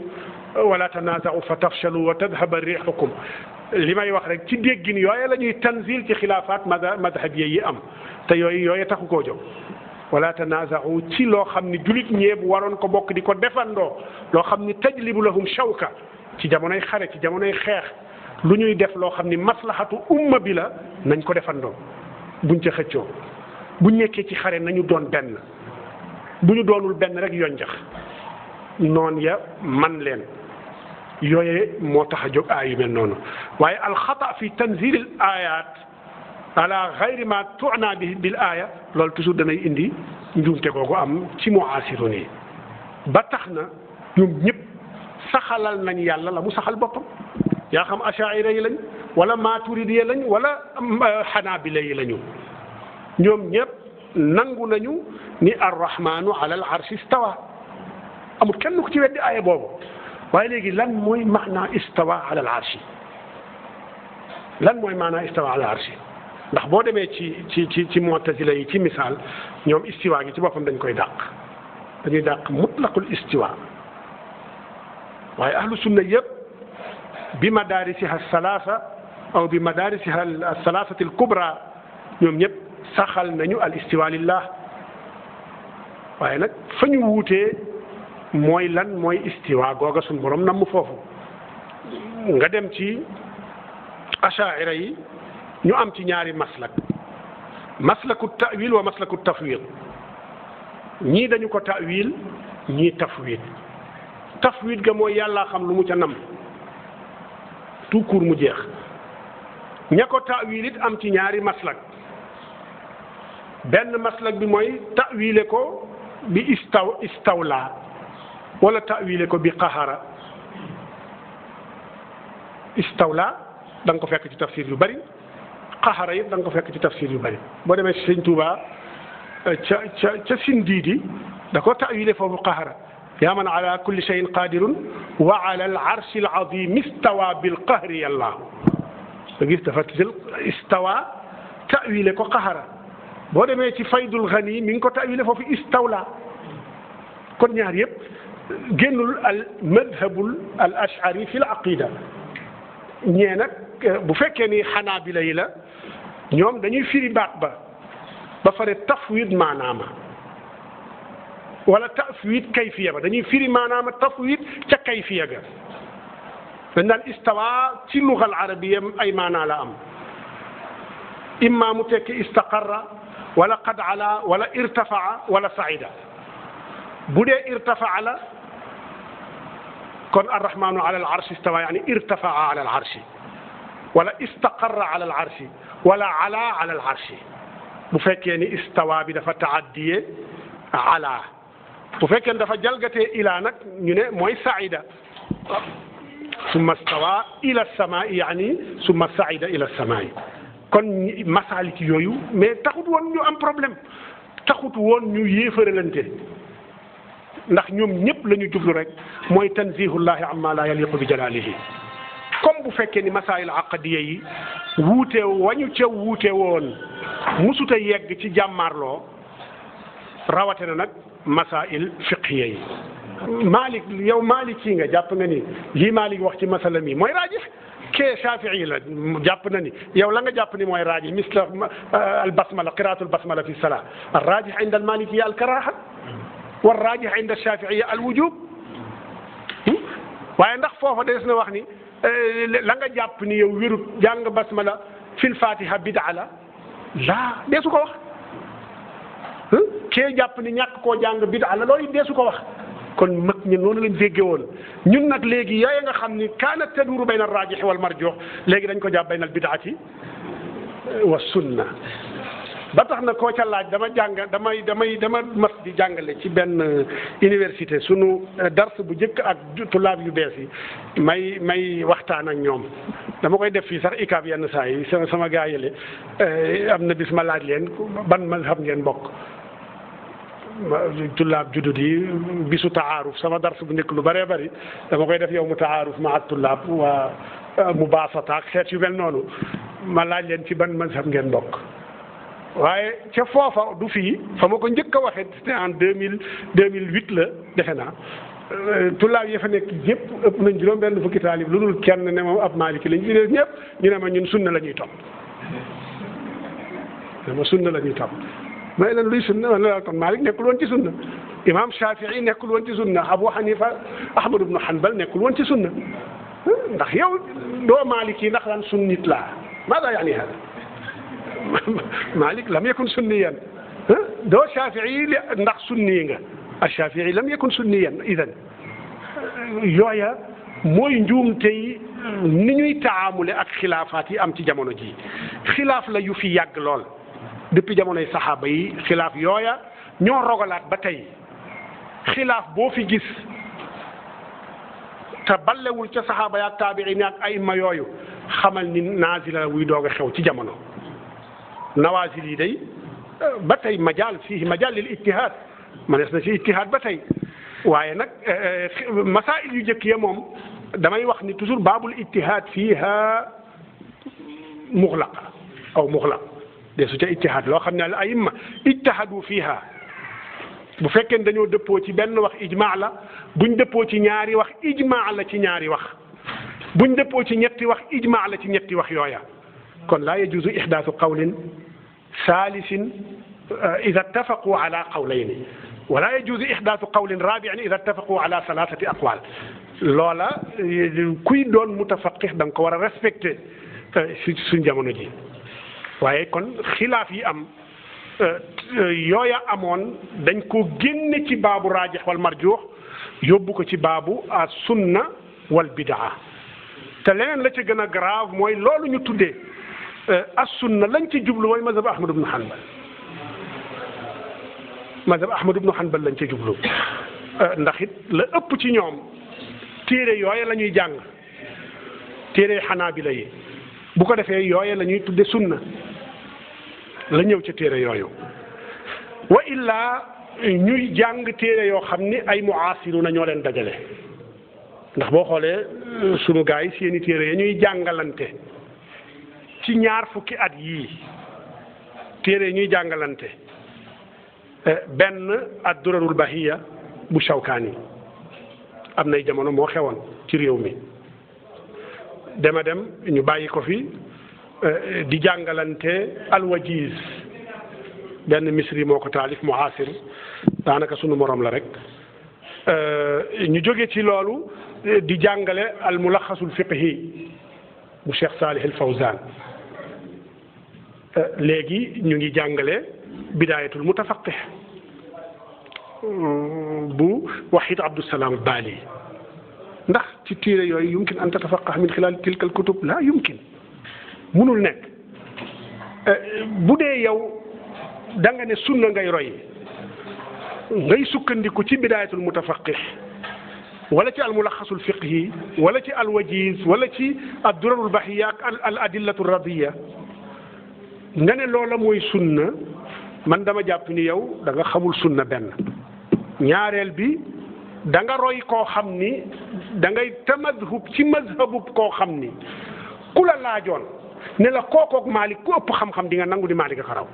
wala tanaza'u fa tafshalu wa tadhaba rixukum li may wax rek ci déggin yooye la ñuy tanzil ci xilaafaat madhabiya yi am te yooye taxu koo jóg wala tanaza'u ci loo xam ni julit ñeeb waroon ko bokk di ko defandoo loo xam ni tajlibu lahum shawka ci jamonoy xare ci jamonoy xeex lu ñuy def loo xam ni maslahatu umma bi la nañ ko defandoo buñ ca xëccoo buñ nekkee ci xare nañu doon benn bu ñu doonul benn rek yonjax noon ya man leen yooye moo tax a jóg aay yu mel noonu waaye alxata fi tanzil al ayat ala gayri ma tu'na bi bil aaya loolu toujours danay indi njuumte googu am ci muasirun yi ba tax na ñoom ñëpp saxalal nañ yàlla la mu saxal boppam yaa xam achaira yi lañ wala maturidiya lañ wala xanaabila yi lañu ñoom ñëpp nangu nañu ni arrahmanu ala al arshi istawa amul kenn ku ci weddi aaya boobu waaye léegi lan mooy maanaa istawa ala al arshi lan mooy maanaa istawa ala al arshi ndax boo demee ci mu'tazila yi ci misaal ñoom istiwa gi ci boppam dañ koy dañuy dàq mutlaqul istiwa waaye ahlu sunna yëpp bi madarisiha salaasa aw bi madarisiha salaasati al kubra ñoom ñëpp saxal nañu al istiwa lillah waaye nag fa ñu wuutee mooy lan mooy istiwa googa suñu borom namm foofu nga dem ci achaira yi ñu am ci ñaari maslaku ta'wil wa maslaku tafwid ñii dañu ko ta'wil ñii tafwid ga mooy yàllaa xam lu mu ca nam tout court mu jeex ña ko ta'wil it am ci ñaari maslak benn maslak bi mooy ta'wile ko bi istawla wala ta'wile ko bi qahara istawla da nga ko fekk ci tafsir yu bari qahara it da nga ko fekk ci tafsir yu bari boo demee ci Sëñ Tuuba ca Sindiidi da ko ta'wile foofu qahara yaa man ala kulli shay'in qadirun wa ala al arshi al azim istawa bil qahri yàlla nga gis dafa istawa ta'wile ko qahara boo demee ci faydul ghani mi ngi ko ta'wile foofu istawla kon ñaar yëpp génnul al madhabul al ash'ari fi al aqida ñee nag bu fekkee ni xanaabila yi la ñoom dañuy firi baat ba pare tafwid maanaama wala tafwid kayfiya ba dañuy firi maanaama tafwid ca kayfiya ga dañ naan istawa ci lugal arabiya ay maanaa la am imma mu tekki istaqarra wala qad ala wala irtafaa wala saida bu dee irtafaa la kon arrahmanu ala al arshi istawa yani irtafaa ala al arshi wala istaqarra ala al arshi wala ala ala al arshi bu fekkee ni istawa bi dafa taaddiye ala bu fekkee dafa jalgatee ila nag ñu ne mooy saida summa stawa ila samaa'i yani summa saida ila samaa'i kon masalik yooyu mais taxut woon ñu am problème taxut woon ñu yéefaralante ndax ñoom ñëpp la ñu jublu rek mooy tanzihullahi amma la yaliqu bi jalalihi comme bu fekkee ni masail aqadiya yi wuute wañu ca wuute woon musuta yegg ci jàmmaarloo rawate na nag masail fiqhiya yi Malik yow Malik yi nga jàpp nga ni lii Malik wax ci masala mi mooy raajih kee Shafii la jàpp na ni yow la nga jàpp ni mooy raajih misla al basmala qiraatul basmala fi salaa al raajih inda al malikiya al karaha wal raajih inda al shafiiya al wujub waaye ndax foofa des na wax ni la nga jàpp ni yow wérut jàng basmala fil fatiha bid'a la laa deesu ko wax kee jàpp ni ñàkk koo jàng bid'a la loolu deesu ko wax kon mag ñi noonu lañ déggee woon ñun nag léegi yooya nga xam ni kaanat taduru bayna ar-raajih wal marjuh léegi dañ ko jàpp bayna al-bid'ati wa sunna ba tax na koo ca laaj dama mas di jàngale ci benn université sunu dars bu njëkk ak tulaab yu bees yi may waxtaan ak ñoom dama koy def fii sax ikaab yenn saa yi sama gaa yële am na bis ma laaj leen ban mazhab ngeen bokk tullaab judud yi bisu taaruf sama dars bu njëkk lu bëree bëri dama koy def yow mu taaruf ma ak tullaab waa mubaasata ak xeet yu mel noonu ma laaj leen ci ban mazhab ngeen bokk waaye ca foofa du fii fa ma ko njëkk a waxee c'était en 2008 la defe naa tullaab yi fa nekk yëpp ëpp nañ juróom benn fukki taalib lu dul kenn ne moom ab maaliki lañ fi ñëpp ñu ne ma ñun sunna la ñuy topp ne ma sunna la ñuy topp may leen luy sunna wala kon Malik nekkul woon ci sunna imam Shafii nekkul woon ci sunna Abu Hanifa Ahmad ibn Hanbal nekkul woon ci sunna ndax yow doo Maliki ndax lan sunnit laa maada yaani hada Malik lam yakun sunniyan doo Shafii ndax sunni nga ash-Shafii lam yakun sunniyan idan yooya mooy njuumte yi ni ñuy taamule ak xilaafaat yi am ci jamono ji xilaaf la yu fi yàgg lool depuis jamonoy saxaaba yi xilaaf yooya ñoo rogalaat ba tey xilaaf boo fi gis te ballewul ca saxaaba ya ak taabiin ak ayma yooyu xamal ni naazila wuy doog a xew ci jamono nawaazil yi day ba tey majaal fii majaal lil ijtihaad manees na ci ijtihaad ba tey waaye nag masaa'il yu njëkk ya moom damay wax ni toujours baabul ijtihaad fiiha muxlaq aw muxlaq de su ca ijtihaad loo xam ne al aimma ijtahadu fiiha bu fekkee ne dañoo dëppoo ci benn wax ijmaa la buñ dëppoo ci ñaari wax ijmaa la ci ñaari wax buñ dëppoo ci ñetti wax ijmaa la ci ñetti wax yooya kon laa yajuuzu ihdaasu qawlin saalisin ida ittafaqu ala qawlayni wala yajuuzu ihdaasu qawlin raabi'in ida ittafaqu ala salaasati aqwaal loola kuy doon mutafaqih da nga ko war a respecté si suñ jamono ji waaye kon xilaaf yi am yooya amoon dañ ko génne ci baabu raajix wal marjuux yóbbu ko ci baabu as sunna wal bidaa te leneen la ci gën a grave mooy loolu ñu tuddee as sunna lañ ci jublu mooy mazhab Ahmad ibn Hanbal mazhab Ahmad ibn Hanbal lañ ci jublu ndax it la ëpp ci ñoom téere yooya la ñuy jàng téere xanaabila yi bu ko defee yooya la ñuy tudde sunna la ñëw ci téere yooyu wa illaa ñuy jàng téere yoo xam ni ay muasiru na ñoo leen dajale ndax boo xoolee sunu gars yi seeni téere ya ñuy jàngalante ci ñaar fukki at yii téere ñuy jàngalante benn ad-durarul bahiya bu Shawkaani am nay jamono moo xewoon ci réew mi dema dem ñu bàyyi ko fi di jàngalante alwajiz benn misri moo ko taalif muasir daanaka sunu morom la rek ñu jóge ci loolu di jàngale al mulaxasul fiqhi bu Cheikh Salih al Fawzan léegi ñu ngi jàngale bidaayatul mutafaqih bu Wahid Abdussalam Bali ndax ci téere yooyu yumkin an tatafaqah min xilaal tilka al kutub laa yumkin munul nekk bu dee yow da nga ne sunna ngay roy ngay sukkandiku ci bidaayatul mutafaqih wala ci almulaxasul fiqhi wala ci alwajiz wala ci addurarul bahiya ak al adillatu radiya nga ne loola mooy sunna man dama jàpp ni yow da nga xamul sunna benn ñaareel bi da nga roy koo xam ni da ngay tamadhub ci mazhabub koo xam ni ku la laajoon ne la kookoog Malik ku ëpp xam-xam di nga nangu di Malik a raw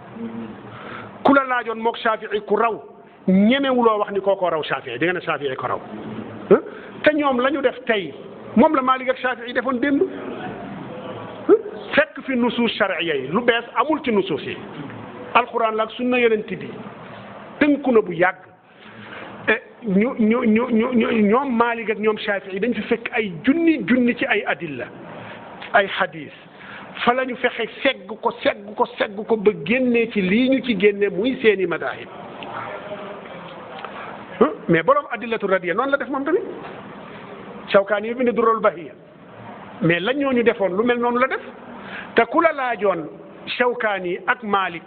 ku la laajoon moog Shafii ku raw ñemewuloo wax ni kookoo raw Shafii di nga ne Shafii ko raw te ñoom la ñu def tey moom la Malik ak Shafii defoon démb fekk fi nusuus shar'iyya yi lu bees amul ci nusuus yi alquran la ak sunna yonent bi tënku na bu yàgg ñoom Malik ak ñoom Shafii dañ fi fekk ay junni ci ay adilla ay hadis fa la ñu fexe segg ko ba génnee ci lii ñu ci génne muy seeni madahib mais borom adillatu radiya noonu la def moom tamit Shawkaani yi bind Durrul Bahiya mais la ñooñu defoon lu mel noonu la def te ku la laajoon Shawkaani ak Malik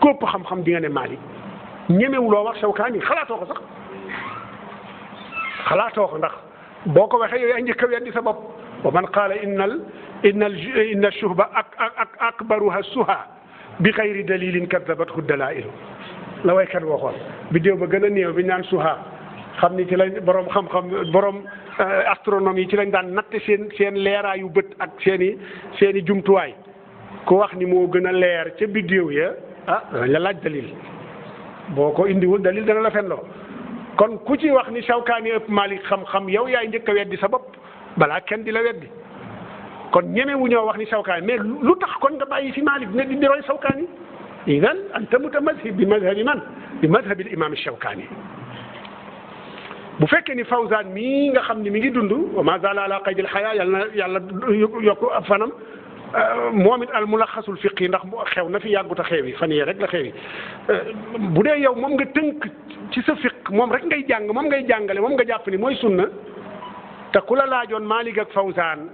képp xam-xam di nga ne Malik ñemewuloo wax Shawkaani xalaatoo ko sax xalaatoo ko ndax boo ko waxee yooyu ay njëkk a weddi sa bopp wa man qaala inna shuhba akbaruha suha bi xayri dalilin kadabathu dalailu la waykat waxoon bidéew ba gën a néew bi naan suha xam ni ci lañ borom xam-xam borom astronomie ci lañ daan natte seen leeraayu bët ak seen i jumtuwaay ku wax ni moo gën a leer ca bidéew ya dañ la laaj dalil boo ko indiwul dalil dana la fenloo kon ku ci wax ni Shawkaani ëpp Malik xam-xam yow yaay njëkk a weddi sa bopp balaa kenn di la weddi kon ñeme wu ñoo wax ni Shawkaani mais lu tax kon nga bàyyi fi Malik ne di roy Shawkaani idan anta mutamadhib bi madhabi man bi madhabi al-imam Shawkaani bu fekkee ni Fawzaan mii nga xam ni mi ngi dund wa ma zaala ala qaydil xayaa yàlla yokk ab fanam moom it al mulaxasul fiqi ndax xew na fi yàggut a xew yi fan yii rek la xew yi bu dee yow moom nga tënk ci sa fiq moom rek ngay jàng moom ngay jàngale moom nga jàpp ni mooy sunna te ku la laajoon Malik ak Fawzaan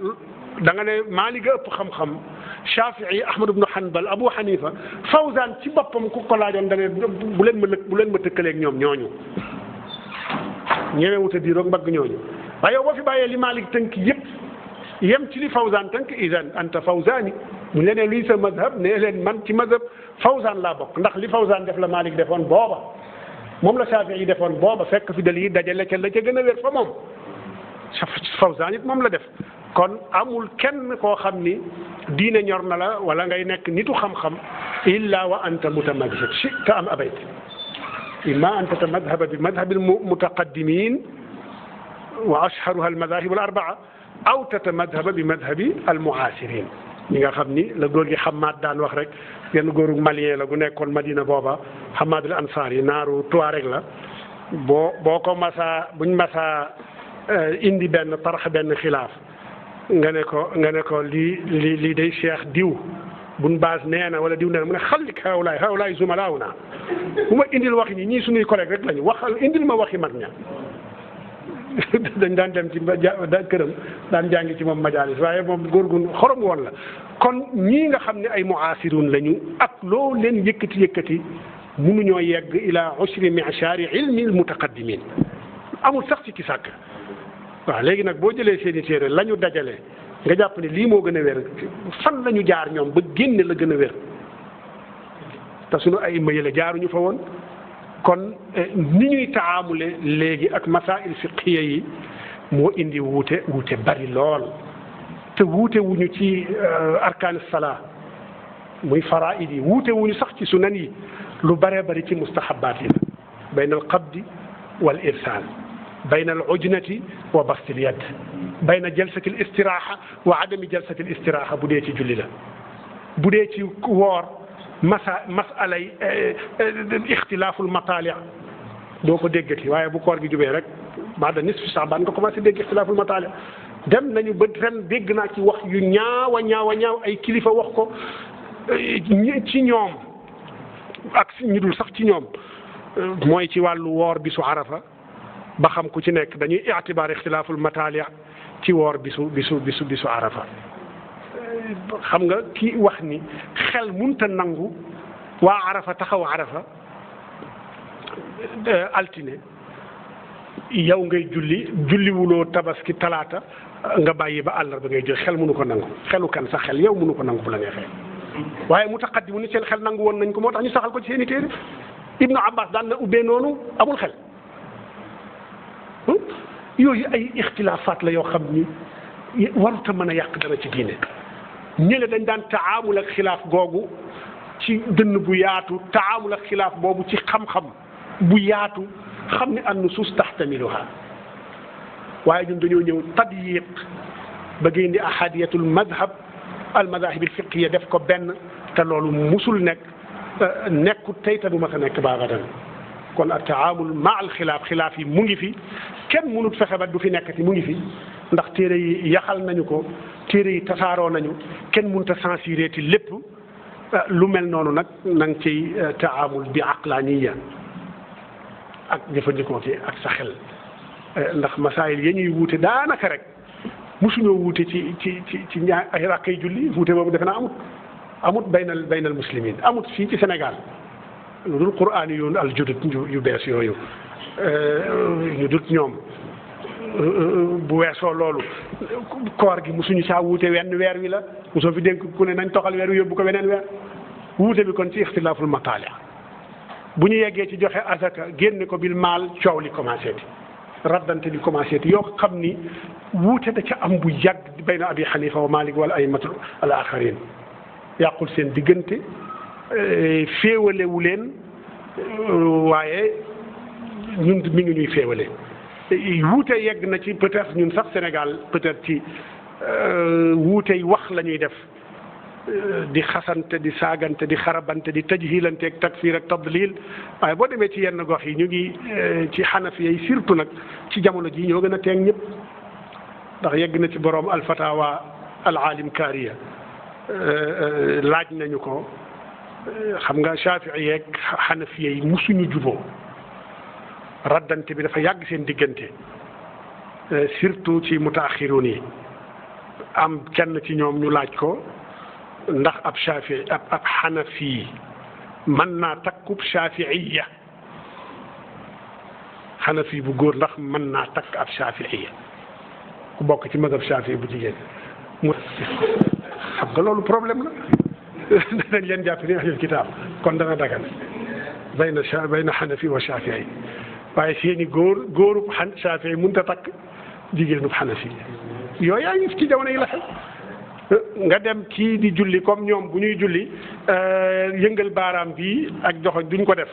da nga ne Malik a ëpp xam-xam Shafii Ahmad ibnu Hanbal Abu Hanifa Fawzaan ci boppam ku ko laajoon da ne bu leen ma tëkkaleeg ñoom ñooñu ñëwewut a diiroog mbagg ñooñu waaye yow boo fi bàyyee li Malik tënk yëpp yem ci li Fawzaan tënk idan anta Fawzaani bu ñu leen luy sa mazhab ne leen man ci mazhab Fawzaan laa bokk ndax li Fawzaan def la Malik defoon booba moom la Shafii defoon booba fekk fi dal yi dajale ca la ca gën a wér fa moom Fawzaan it moom la def kon amul kenn koo xam ni diine ñor na la wala ngay nekk nitu xam-xam illa wa anta mutamadhib shi'ta am abayt imma an tatamadhaba bi madhabi almutaqaddimin wa ashharuha almadahib alarbaa aw tatamadhaba bi madhabi almuasirin ñi nga xam ni la góor gi Hamad daan wax rek genn góoru malien la gu nekkoon Madina booba Hamad al Ansari naaru Tuareg la boo ko masaa buñ masaa indi benn tarax benn xilaaf nga ne ko lii day cheikh diw buñ baas nee na wala diw nee na mu ne xallik hawlaay zumalaaw naa bu ma indil waxi ñii suñuy collègue rek lañu waxal indil ma waxi mag ña dañ daan dem ci këram daan jàngi ci moom majaalis waaye moom góor gu xorom woon la kon ñii nga xam ne ay muasirun lañu ak loo leen yëkkati mënuñoo yegg ila ushri mi'shari ilmi al mutaqaddimin amul sax ci ki sàkk waaw léegi nag boo jëlee seen i téere la ñu dajale nga jàpp ne lii moo gën a wér fan la ñu jaar ñoom ba génne la gën a wér te suñu ay mayële jaaruñu fa woon kon ni ñuy taamule léegi ak masail fiqhiya yi moo indi wuute bari lool te wuute wuñu ci arkaan salaa muy faraid yi wuute wuñu sax ci sunan yi lu bare bari ci mustahabaat yi la bayna al qabdi wal irsal bayna al ujnati wa basti al yad bayna jalsati al istiraha wa adami jalsati al istiraha bu dee ci julli la bu dee ci woor masalay ixtilaaful mataali doo ko déggati waaye bu koor gi jubee rek baada nisfi Saabaan nga commencé dégg ixtilaaful mataali dem nañu ba ren dégg naa ci wax yu ñaaw ay kilifa wax ko ci ñoom ak ñu dul sax ci ñoom mooy ci wàllu woor bisu arafa ba xam ku ci nekk dañuy itibaar ixtilaaful mataali ci woor bisu arafa xam nga kii wax ni xel munta nangu waa arafa taxaw arafa altine yow ngay julliwuloo tabaski talaata nga bàyyi ba àllarba ngay jël xel mënu ko nangu xelu kan sax xel yow mënu ko nangu bu la neexee waaye mutaqaddimu ni seen xel nangu woon nañ ko moo tax ñu saxal ko ci seen i téere Ibnu Abbas daan na ubbee noonu amul xel yooyu ay ixtilaafaat la yoo xam ni waruta mën a yàq dara ci diine ñële dañ daan taamul ak xilaaf googu ci dënn bu yaatu taamul ak xilaaf boobu ci xam-xam bu yaatu xam ne an nusus taxtamiluha waaye ñun dañoo ñëw tadyiq ba génn di ahadiyatul madhab al madahib al fiqhiya def ko benn te loolu musul nekkut tey te du ma sa nekk baabadan kon ak taamul ma al xilaaf yi mu ngi fi kenn mënut fexe ba du fi nekkati mu ngi fi ndax téere yi yaxal nañu ko téere yi tasaaroo nañu kenn mënut a censuré ti lépp lu mel noonu nag na nga ciy taamul bi aqlaniya ak jëfandikoo ci ak sa xel ndax masaayil ya ñuy wuute daanaka rek mosuñoo wuute ci ñaar ay rakkay julli wuute boobu defe naa amut baynal muslimin amut fii ci Sénégal lu dul quraan yoon al judut yu bees yooyu ñu dut ñoom bu weesoo loolu koor gi mosuñu saa wuute wenn weer wi la mosoo fi dénk ku ne nañ toxal weer wi yóbbu ko weneen weer wuute bi kon ci ixtilaaful mataali bu ñu yeggee ci joxe azaka génne ko bil maal coow li commencé ti raddante di commencé ti yoo xam ni wuute da ca am bu yàgg bayna abi xanifa wa malik wala aymatul al axarin yàqul seen diggante féewalewu leen waaye ñun mi ngi ñuy féewale wuute yegg na ci peut-être ñun sax Sénégal peut-être ci wuute yi wax la ñuy def di xasante di saagante di xarabante di tajhilante ak takfir ak tadlil waaye boo demee ci yenn gox yi ñu ngi ci xanafiya yi surtout nag ci jamono ji ñoo gën a teeg ñëpp ndax yegg na ci borom alfatawa al alim kaariya laaj nañu ko xam nga shafii yeeg xanafiya yi musuñu juboo raddante bi dafa yàgg seen diggante surtout ci mutaaxiroon yi am kenn ci ñoom ñu laaj ko ndax ab shafii ab xanafi mën naa takkub shafiiya xanafi bu góor ndax mën naa takk ab shafiiya ku bokk ci magab shafii bu jigéen mu xam nga loolu problème la danañ leen jàpp ni ahlul kitaab kon dana dagan bayna xanafi wa shafii waaye seeni góorub shafii mënut a takk jigéenub xanafi yooyu yaa ngi ci jamono yi la xew nga dem kii di julli comme ñoom bu ñuy julli yëngal baaraam bi ak joxoñ duñ ko def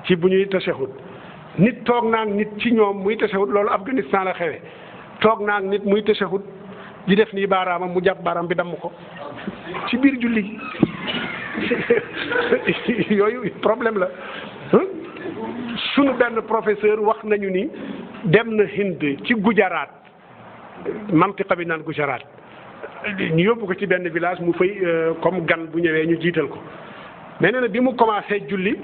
ci bu ñuy tashahud nit toog naag nit ci ñoom muy tashahud loolu Afghanistan la xewe toog naag nit muy tashahud di def nii baaraamam mu jàpp baaraam bi damm ko ci biir julli yooyu problème la sunu benn professeur wax nañu ni dem na Hind ci Gujarat mantiqa bi naan Gujarat ñu yóbbu ko ci benn village mu fay comme gan bu ñëwee ñu jiital ko mais nee na bi mu commencé julli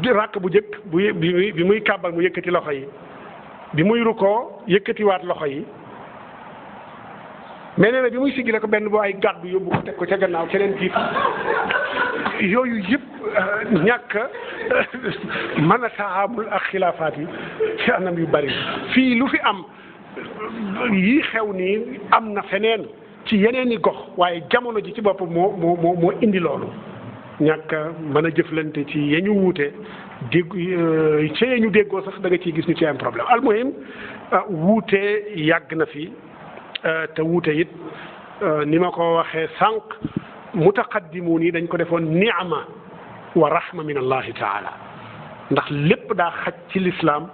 ràkk bu njëkk bi muy kàbbal mu yëkkati loxo yi bi muy rukkoo yëkkatiwaat loxo yi mais nee na bi muy siggi ko benn boo ay gàddu yóbbu ko teg ko ca gannaaw keneen jiit yooyu yëpp ñàkk mën a taamul ak xilaafaat yi ci anam yu bari fii lu fi am yii xew nii am na feneen ci yeneen i gox waaye jamono ji ci bopp moo indi loolu ñàkk mën a jëflante ci ya ñu wuute dégg ci ya ñu déggoo sax da nga ciy gis ñu ci am problème almuhim wuute yàgg na fi te wuute it ni ma ko waxee sànq mutaqaddimuun yi dañ ko defoon ni'ma wa rahma min allahi taala ndax lépp daa xaj ci lislaam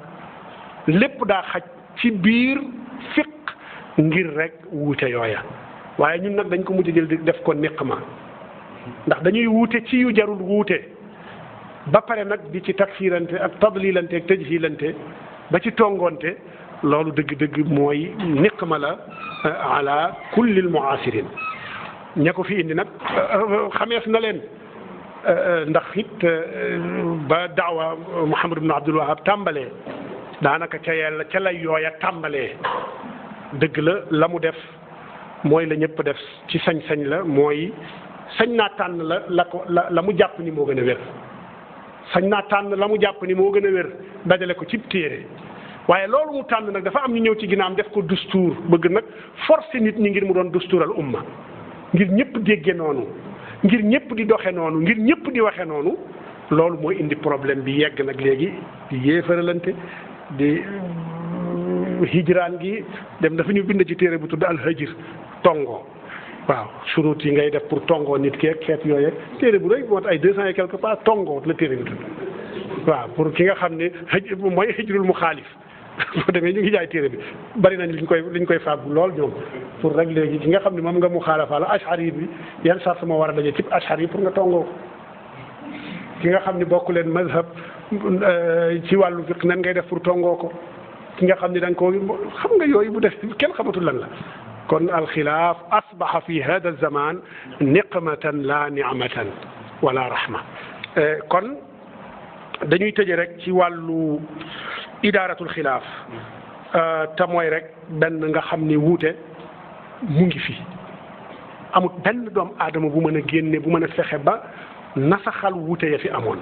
lépp daa xaj ci biir fiq ngir rek wuute yooya waaye ñun nag dañ ko mujj jël def ko niqma ndax dañuy wuute ci yu jarul wuute ba pare nag di ci takfirante ak tadlilante ak tajhilante ba ci tongoonte loolu dëgg-dëgg mooy niqma la ala kulli almuasirin ña ko fi indi nag xameef na leen ndax it ba daawa Muhammad ibn Abdul Wahab tàmbalee daanaka ca yàlla ca lay yooya tàmbalee dëgg la mu def mooy la ñëpp def ci sañ-sañ la mooy sañ naa tànn la mu jàpp ni moo gën a wér sañ naa tànn la mu jàpp ni moo gën a wér dajale ko cib téere waaye loolu mu tànn nag dafa am ñu ñëw ci ginnaam def ko dustuur bëgg nag forcer nit ñi ngir mu doon dustuural umma ngir ñëpp dégge noonu ngir ñëpp di doxe noonu ngir ñëpp di waxe noonu loolu mooy indi problème bi yegg nag léegi di yéefaralante di hijraan gi dem dafa ñu bind ci téere bu tudd alhajir tongo waaw surut yi ngay def pour tongoo nit ki ak xeet yooyu téere bu rëy moo ay 200 et quelque part tongoo la téere bi tudd waaw pour ki nga xam ne mooy hijrul mu xaalif boo demee ñu ngi jaay téere bi bari nañ liñ koy fàggu lool ñoom pour rek léegi ki nga xam ne moom nga mu xaalafa la ashari bi yan sart moo war a daje ci ashari pour nga tongoo ki nga xam ne bokk leen mazhab ci wàllu fiq nan ngay def pour tongoo ko ki nga xam ne da nga ko xam nga yooyu bu def kenn xamatul lan la kon alxilaaf asbaxa fi hada zaman niqmatan la nicmatan wala rahma kon dañuy tëje rek ci wàllu idaaratul xilaaf te mooy rek benn nga xam ni wuute mu ngi fi amut benn doomu aadama bu mën a génne bu mën a fexe ba nasaxal wuute ya fi amoon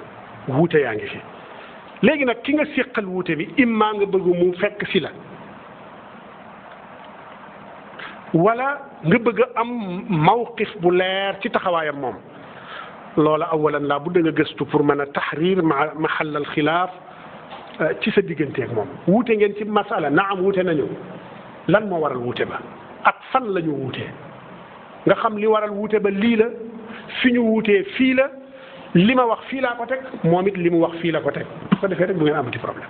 wuute yaa ngi fi léegi nag ki nga séqal wuute bi imma nga bëgg mu fekk si la wala nga bëgg a am mawqif bu leer ci taxawaayam moom loola awalan laa budda nga gëstu pour mën a taxriir mahall al xilaaf ci sa digganteeg moom wuute ngeen ci masala naam wuute nañu lan moo waral wuute ba ak fan la ñu wuutee nga xam li waral wuute ba lii la fi ñu wuutee fii la li ma wax fii laa ko teg moom it li mu wax fii la ko teg su ko defee rek bu ngeen amati problème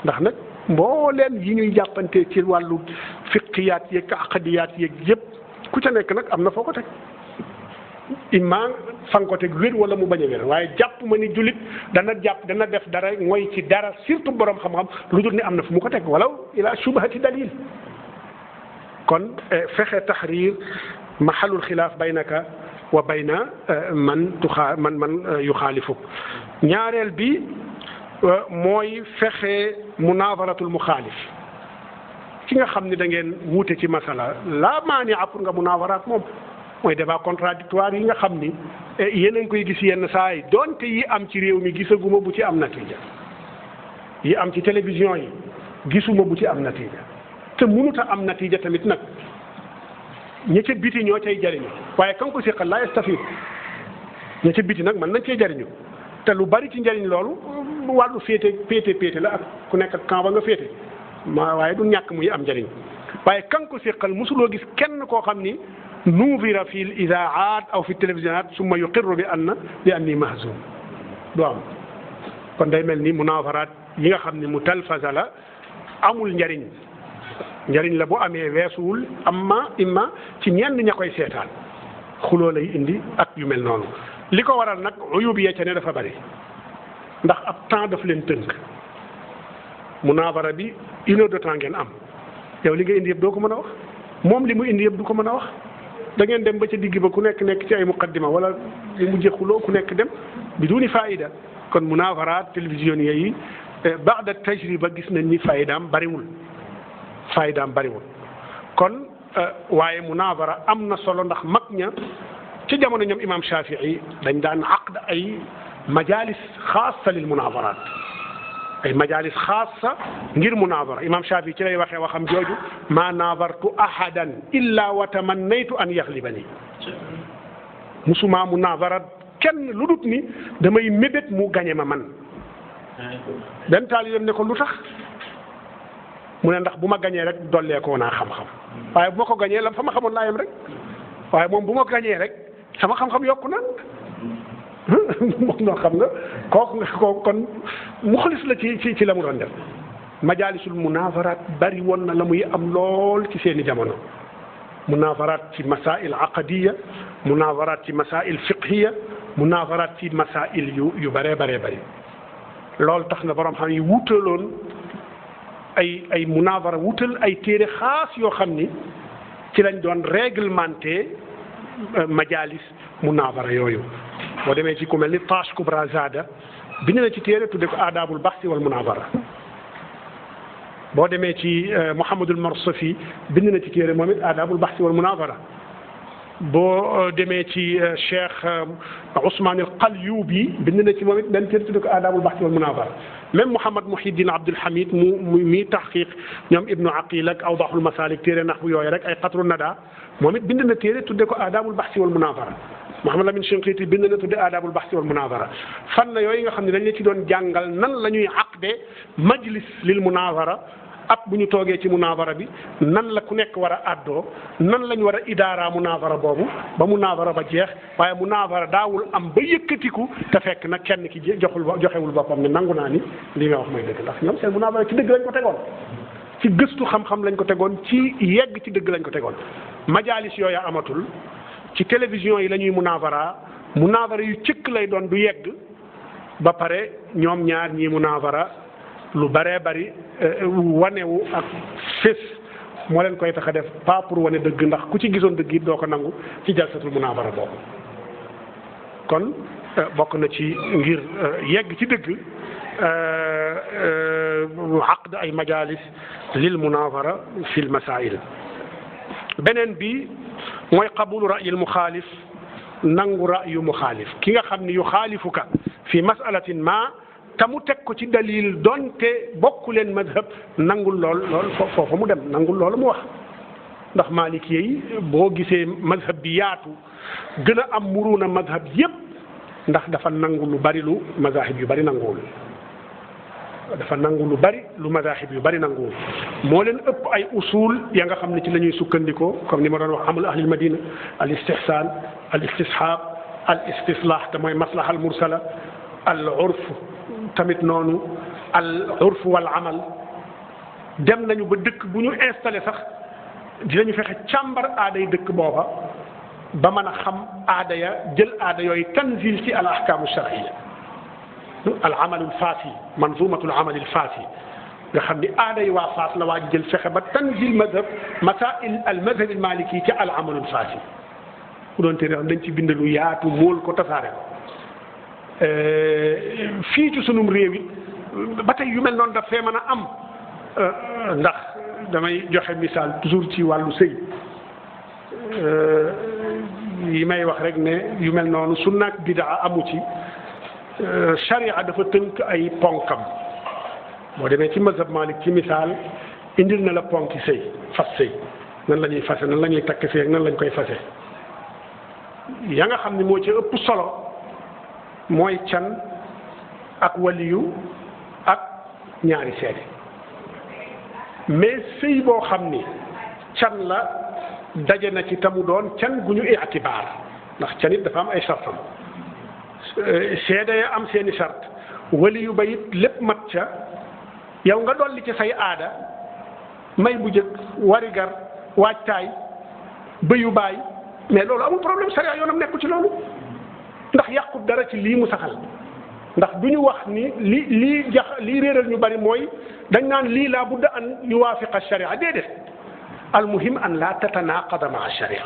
ndax nag mbooleem yi ñuy jàppante ci wàllu fiqiyaat yeeg aqadiyaat yeeg yëpp ku ca nekk nag am na foo ko teg imma fa nga ko teg wér wala mu bañ a wér waaye jàpp ma ni jullit dana def dara mooy ci dara surtout borom xam-xam lu dul ni am na fu mu ko teg wala ila shubhati dalil kon fexe taxriir maxalul xilaaf baynaka wa bayna man yuxaalifuk ñaareel bi mooy fexe munaavaratul muxaalif ki nga xam ne da ngeen wuute ci masala la maania pour nga munaavaraat moom mooy débat contradictoire yi nga xam ni yéen a ngi koy gis yenn saa yi donte yi am ci réew mi gisaguma bu ci am natija yi am ci télévision yi gisuma bu ci am natija te mënut a am natija tamit nag ña ca biti ñoo cay jariñu waaye kan ko siqal laa yastafid ña ca biti nag mën nañ cee jariñu te lu bari ci njariñ loolu wàllu féete la ak ku nekk ak camp ba nga féete waaye du ñàkk muy am njariñ waaye kan ko siqal mosuloo gis kenn koo xam ni nuuvira fi l idaaat aw fi télévisionnaat summa yuqirru bi anni mahzum du am kon day mel ni munaavaraat yi nga xam ne mu talfaza la amul njariñ la bu amee weesuwul imma ci ñenn ña koy seetaan xuloo lay indi ak yu mel noonu li ko waral nag uyub yee ca ne dafa bari ndax ab temps daf leen tënk munaavara bi 1 heure de temps ngeen am yow li nga indi yëpp doo ko mën a wax moom li mu indi yëpp du ko mën a wax da ngeen dem ba ca digg ba ku nekk ci ay muqaddima wala li mu jëxuloo ku nekk dem bi duni faida kon munaavaraat télévision yi baada tajriba gis nañ ni faydaam bariwul kon waaye munaavara am na solo ndax mag ña ci jamono ñoom imam Shafii dañ daan aqd ay majalis xaasa lil munaavaraat ay majalis xaasa ngir munaavara imam Shafii ci lay waxee waxam jooju ma naavartu ahadan illa wa tamannaytu an yaxlibani musuma munaavara kenn lu dut ni damay mébét mu gañe ma man benn taalibeem ne ko lu tax mu ne ndax bu ma gañee rek dollee ko naa xam-xam waaye bu ma ko gañee la fa ma xamoon laa yem rek waaye moom bu ma gañee rek sama xam-xam yokku na moom noo xam nga kooku kon muxlis la ci la mu doon def majaalisul munaavaraat bari woon na la muy am lool ci seeni jamono munaavaraat ci masail aqadiya munaavaraat ci masail fiqhiya munaavaraat ci masail yu bëree bëri loolu tax na borom xam yi wutaloon ay munaavara wutal ay téere xaas yoo xam ni ci lañ doon réglementé majalis munazara yooyu boo demee ci ku mel ni Tash Kubra Zada bind na ci téere tudde ko aadaabul baxsi wal munazara boo demee ci Mouhamadul Marsafi bind na ci téere moom it aadaabul baxsi wal munazara boo demee ci Cheikh Ousmane al Qalyubi bind na ci moom it benn téere tudde ko aadaabul baxsi wal munazara même Mouhamad Muhiddin Abdul Hamid mi taxqiq ñoom Ibnu Aqil ak Awdaxul Masalik téere nax bu yooyu rek ay Qatru Nada moom it bind na téere tudde ko aadaabul baxsi wal munazara Mouhamad Lamine Shinqiti bind na tudde aadaabul baxsi wal munazara fan na yooyu nga xam ne dañ la ci doon jàngal nan la ñuy aqde majlis lil munazara ab bu ñu toogee ci munazara bi nan la ku nekk war a àddoo nan la ñu war a idaara munazara boobu ba munazara ba jeex waaye munazara daawul am ba yëkkatiku te fekk nag kenn ki joxewul boppam ne nangu naa ni li nga wax mooy dëgg ndax ñoom seen munazara ci dëgg lañ ko tegoon ci gëstu xam-xam lañ ko tegoon ci yegg ci dëgg lañ ko tegoon majalis yooyu amatul ci télévision yi la ñuy munazara yu cëkk lay doon du yegg ba pare ñoom ñaar ñii munazara lu baree bari wanewu ak fés moo leen koy tax a def pas pour wane dëgg ndax ku ci gisoon dëgg it doo ko nangu ci jalsatul munazara boobu kon bokk na ci ngir yegg ci dëgg aqd ay majalis lil munazara fi l masail beneen bi mooy qabulu ra'yil muxaalif nangu ra'yu muxaalif ki nga xam ni yu xaalifuka fi masalatin ma te mu teg ko ci dalil donte bokku leen madhab nangul lool foofu mu dem nangul loolu mu wax ndax maliki yi boo gisee madhab bi yaatu gën a am muruna madhab yépp ndax dafa nangu lu bari lu mazahib yu bari nanguwul dafa nangu lu bari lu mazahib yu bari nanguwul moo leen ëpp ay usul ya nga xam ne ci la ñuy sukkandikoo comme ni ma doon wax amul ahlil madina al istihsan al istishab al istislah te mooy maslaha al mursala al urf tamit noonu al urf wal amal dem nañu ba dëkk bu ñu installé sax dinañu fexe càmbar aaday dëkk booba ba mën a xam aada ya jël aada yooyu tanzil ci al ahkaamu shar'iyya al amalul faasi manzumatul amalil faasi nga xam ni aada yi waa faas la waa ji jël fexe ba tanzil madhab masail al madhab al maliki ci al amalul faasi ku doon téere dañ ci bind lu yaatu móol ko tasaare ko fii ci sunum réew it ba tey yu mel noonu daf fee mën a am ndax damay joxe misaal toujours ci wàllu sëy yi may wax rek ne yu mel noonu sunna ak bidaa amu ci sharia dafa tënk ay ponkam boo demee ci mazhab Malik ci misaal indil na la ponki sëy fas sëy nan la ñuy fase nan la ñuy takk sëy ak nan lañ koy fase ya nga xam ne moo ci ëpp solo mooy can ak waliyu ak ñaari seede mais sëy boo xam ni can la daje na ci tamu doon can gu ñu itibaar ndax can it dafa am ay sartam seede ya am seeni sart waliyu ba it lépp mat ca yow nga dolli ci say aada may bu jëkk warigar waajtaay bëyu baay mais loolu amul problème sariya yoonam nekku ci loolu ndax yàqut dara ci lii mu saxal ndax du ñu wax ni lii réeral ñu bari mooy dañ naan lii laa budda an yuwaafiqa sharia déedéet almuhim an la tatanaqada maa sharia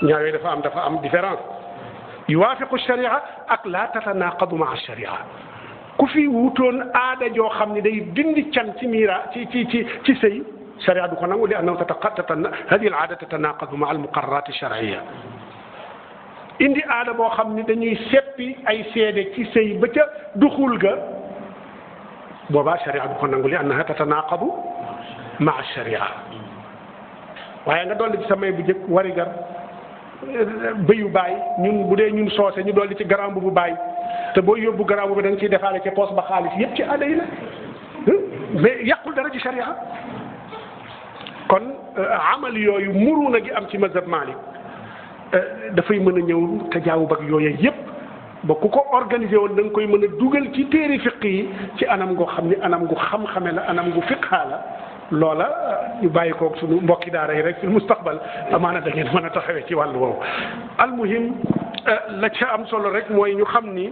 ñaar yooyu dafa am différence yuwaafiqu sharia ak la tatanaqadu maa sharia ku fi wutoon aada joo xam ne day dindi can ci miira ci sëy sharia du ko nangu li annahu hadihi al aada tatanaqadu maa al muqarrarat shar'iyya indi aada boo xam ni dañuy seppi ay seede ci sëy ba ca duxul ga boobaa sharia du ko nangu li annaha tatanaqadu maa sharia waaye nga dolli ci samay bu jëkk warigar bëyu baay ñun bu dee ñun soose ñu dolli ci garambu bu baay te boo yóbbu garambu bi da nga ciy defaale ca poos ba xaalis yépp ci aada yi la mais yàqul dara ci sharia kon amal yooyu muruna gi am ci mazhab Malik dafay mën a ñëw tajaawub ak yooyu yépp ba ku ko organisé woon da nga koy mën a dugal ci téere fiq yi ci anam goo xam ni anam gu xam-xame la anam gu fiqhaa la loola ñu bàyyi koog suñu mbokki daara yi rek fi mustaqbal amaana da ngeen mën a taxawee ci wàllu woowu almuhim la ca am solo rek mooy ñu xam ni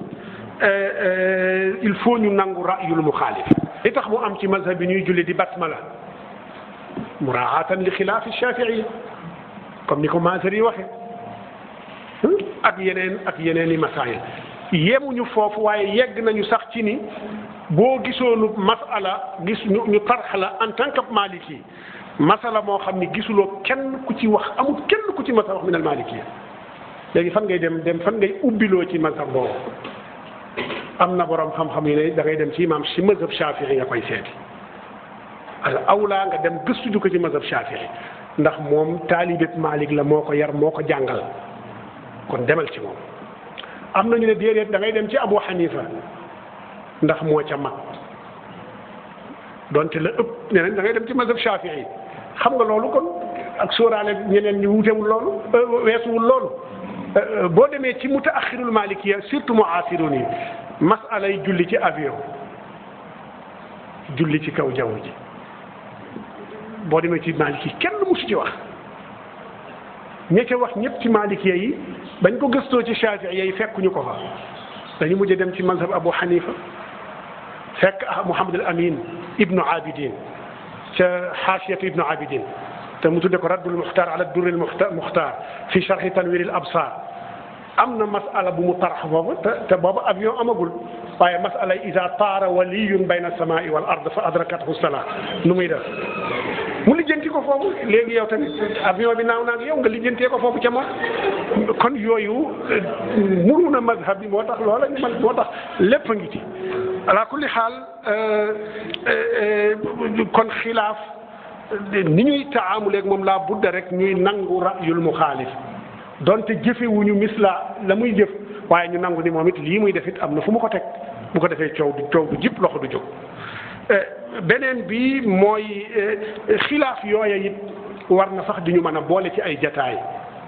il faut ñu nangu ra'yul muxaalif li tax mu am ci mazhab bi ñuy julli di basmala muraatan li xilaafi shafii comme ni ko Maazari yi waxe ak yeneen i masaayil yemuñu foofu waaye yegg nañu sax ci ni boo gisoonu masala gis ñu tarx la en tant que maliki masala moo xam ni gisuloo kenn ku ci wax amul kenn ku ci masa wax min al maliki léegi fan ngay dem fan ngay ubbiloo ci mazhab boobu am na borom xam-xam yi ne da ngay dem ci imam si mazhab Shafii nga koy seeti al awla nga dem gëstu ju ko ci mazhab Shafii ndax moom taalibet Malik la moo ko yar moo ko jàngal kon demal ci moom am nañu ne déedéet da ngay dem ci Abu Hanifa ndax moo ca mag donte la ëpp ne nañ da ngay dem ci mazhab Shafii xam nga loolu kon ak sóoraale ñeneen ñi wutewul loolu weesuwul loolu boo demee ci mutaaxirul malikiya surtout muasirun yi masalay julli ci avion julli ci kaw jaww ji boo demee ci maliki kenn musu ci wax ña ca wax ñëpp ci malikiya yi bañ ko gëstoo ci Shafii yi fekkuñu ko fa dañu mujj dem ci mazhab Abu Hanifa fekk Muhammad al Amin ibnu Abidin ca xaasiyatu ibnu Abidin te mu tudde ko raddul muxtaar ala durril muxtaar fi sharhi tanwiril absar am na masala bu mu tarax foofu te boobu avion amagul waaye masala ida taara waliyun bayna alsamai wal ard fa adrakathu salaa nu muy def mu lijjanti ko foofu léegi yow tamit avion bi naaw naag yow nga lijjantee ko foofu ca moom kon yooyu muru na mazhab bi moo tax loola man moo tax lépp a ngi ci ala kulli xaal kon xilaaf ni ñuy taamuleeg moom laa budda rek ñuy nangu rayul muxaalif donte jëfewuñu misla la muy jëf waaye ñu nangu ni moom it lii muy def it am na fu mu ko teg bu ko defee coow du jip loxo du jóg beneen bi mooy xilaaf yooya it war na sax di ñu mën a boole ci ay jataay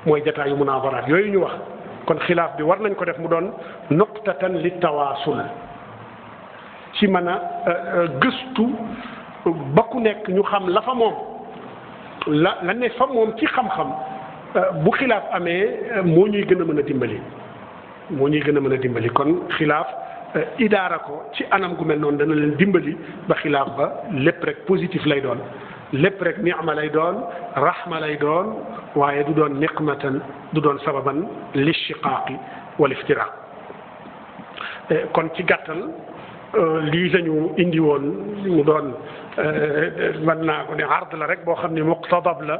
mooy jataayu munaazaraat yooyu ñu wax kon xilaaf bi war nañ ko def mu doon nuqtatan li tawaasul ci mën a gëstu ba ku nekk ñu xam la fa moom la ne fa moom ci xam-xam bu xilaaf amee moo ñuy gën a mën a dimbali kon xilaaf idaara ko ci anam gu mel noonu dana leen dimbali ba xilaaf ba lépp rek positif lay doon lépp rek ni'ma lay doon rahma lay doon waaye du doon niqmatan du doon sababan lishiqaaqi wal iftiraq kon ci gàttal lii lañu indi woon mu doon mën naa ko ne ard la rek boo xam ne muqtadab la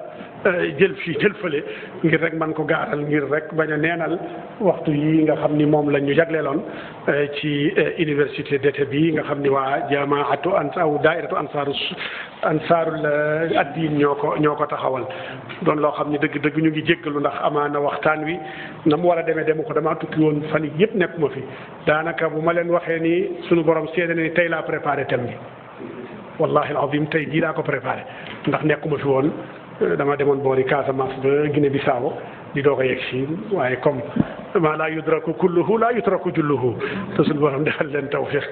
jël fii jël fële ngir rek man ko gaaral ngir rek bañ a neenal waxtu yi nga xam ni moom la ñu jagleeloon ci université d'été bi nga xam ni waa jamaatu aw daairatu ansaarul addiin ñoo ko taxawal doon loo xam ni dëgg ñu ngi jéggalu ndax amaana waxtaan wi na mu war a demee demu ko damaa tukki woon fan yii yëpp nekk ma fi daanaka bu ma leen waxee ni suñu borom seede ni tey laa préparé thème bi wallahi alazim tey jii laa ko préparé ndax nekkuma fi woon dama demoon boori Casamance ba Guinée Bissau di doog a yegg si waaye comme ma laa yudraku kulluhu laa yutraku julluhu te suñu borom defal leen tawfiq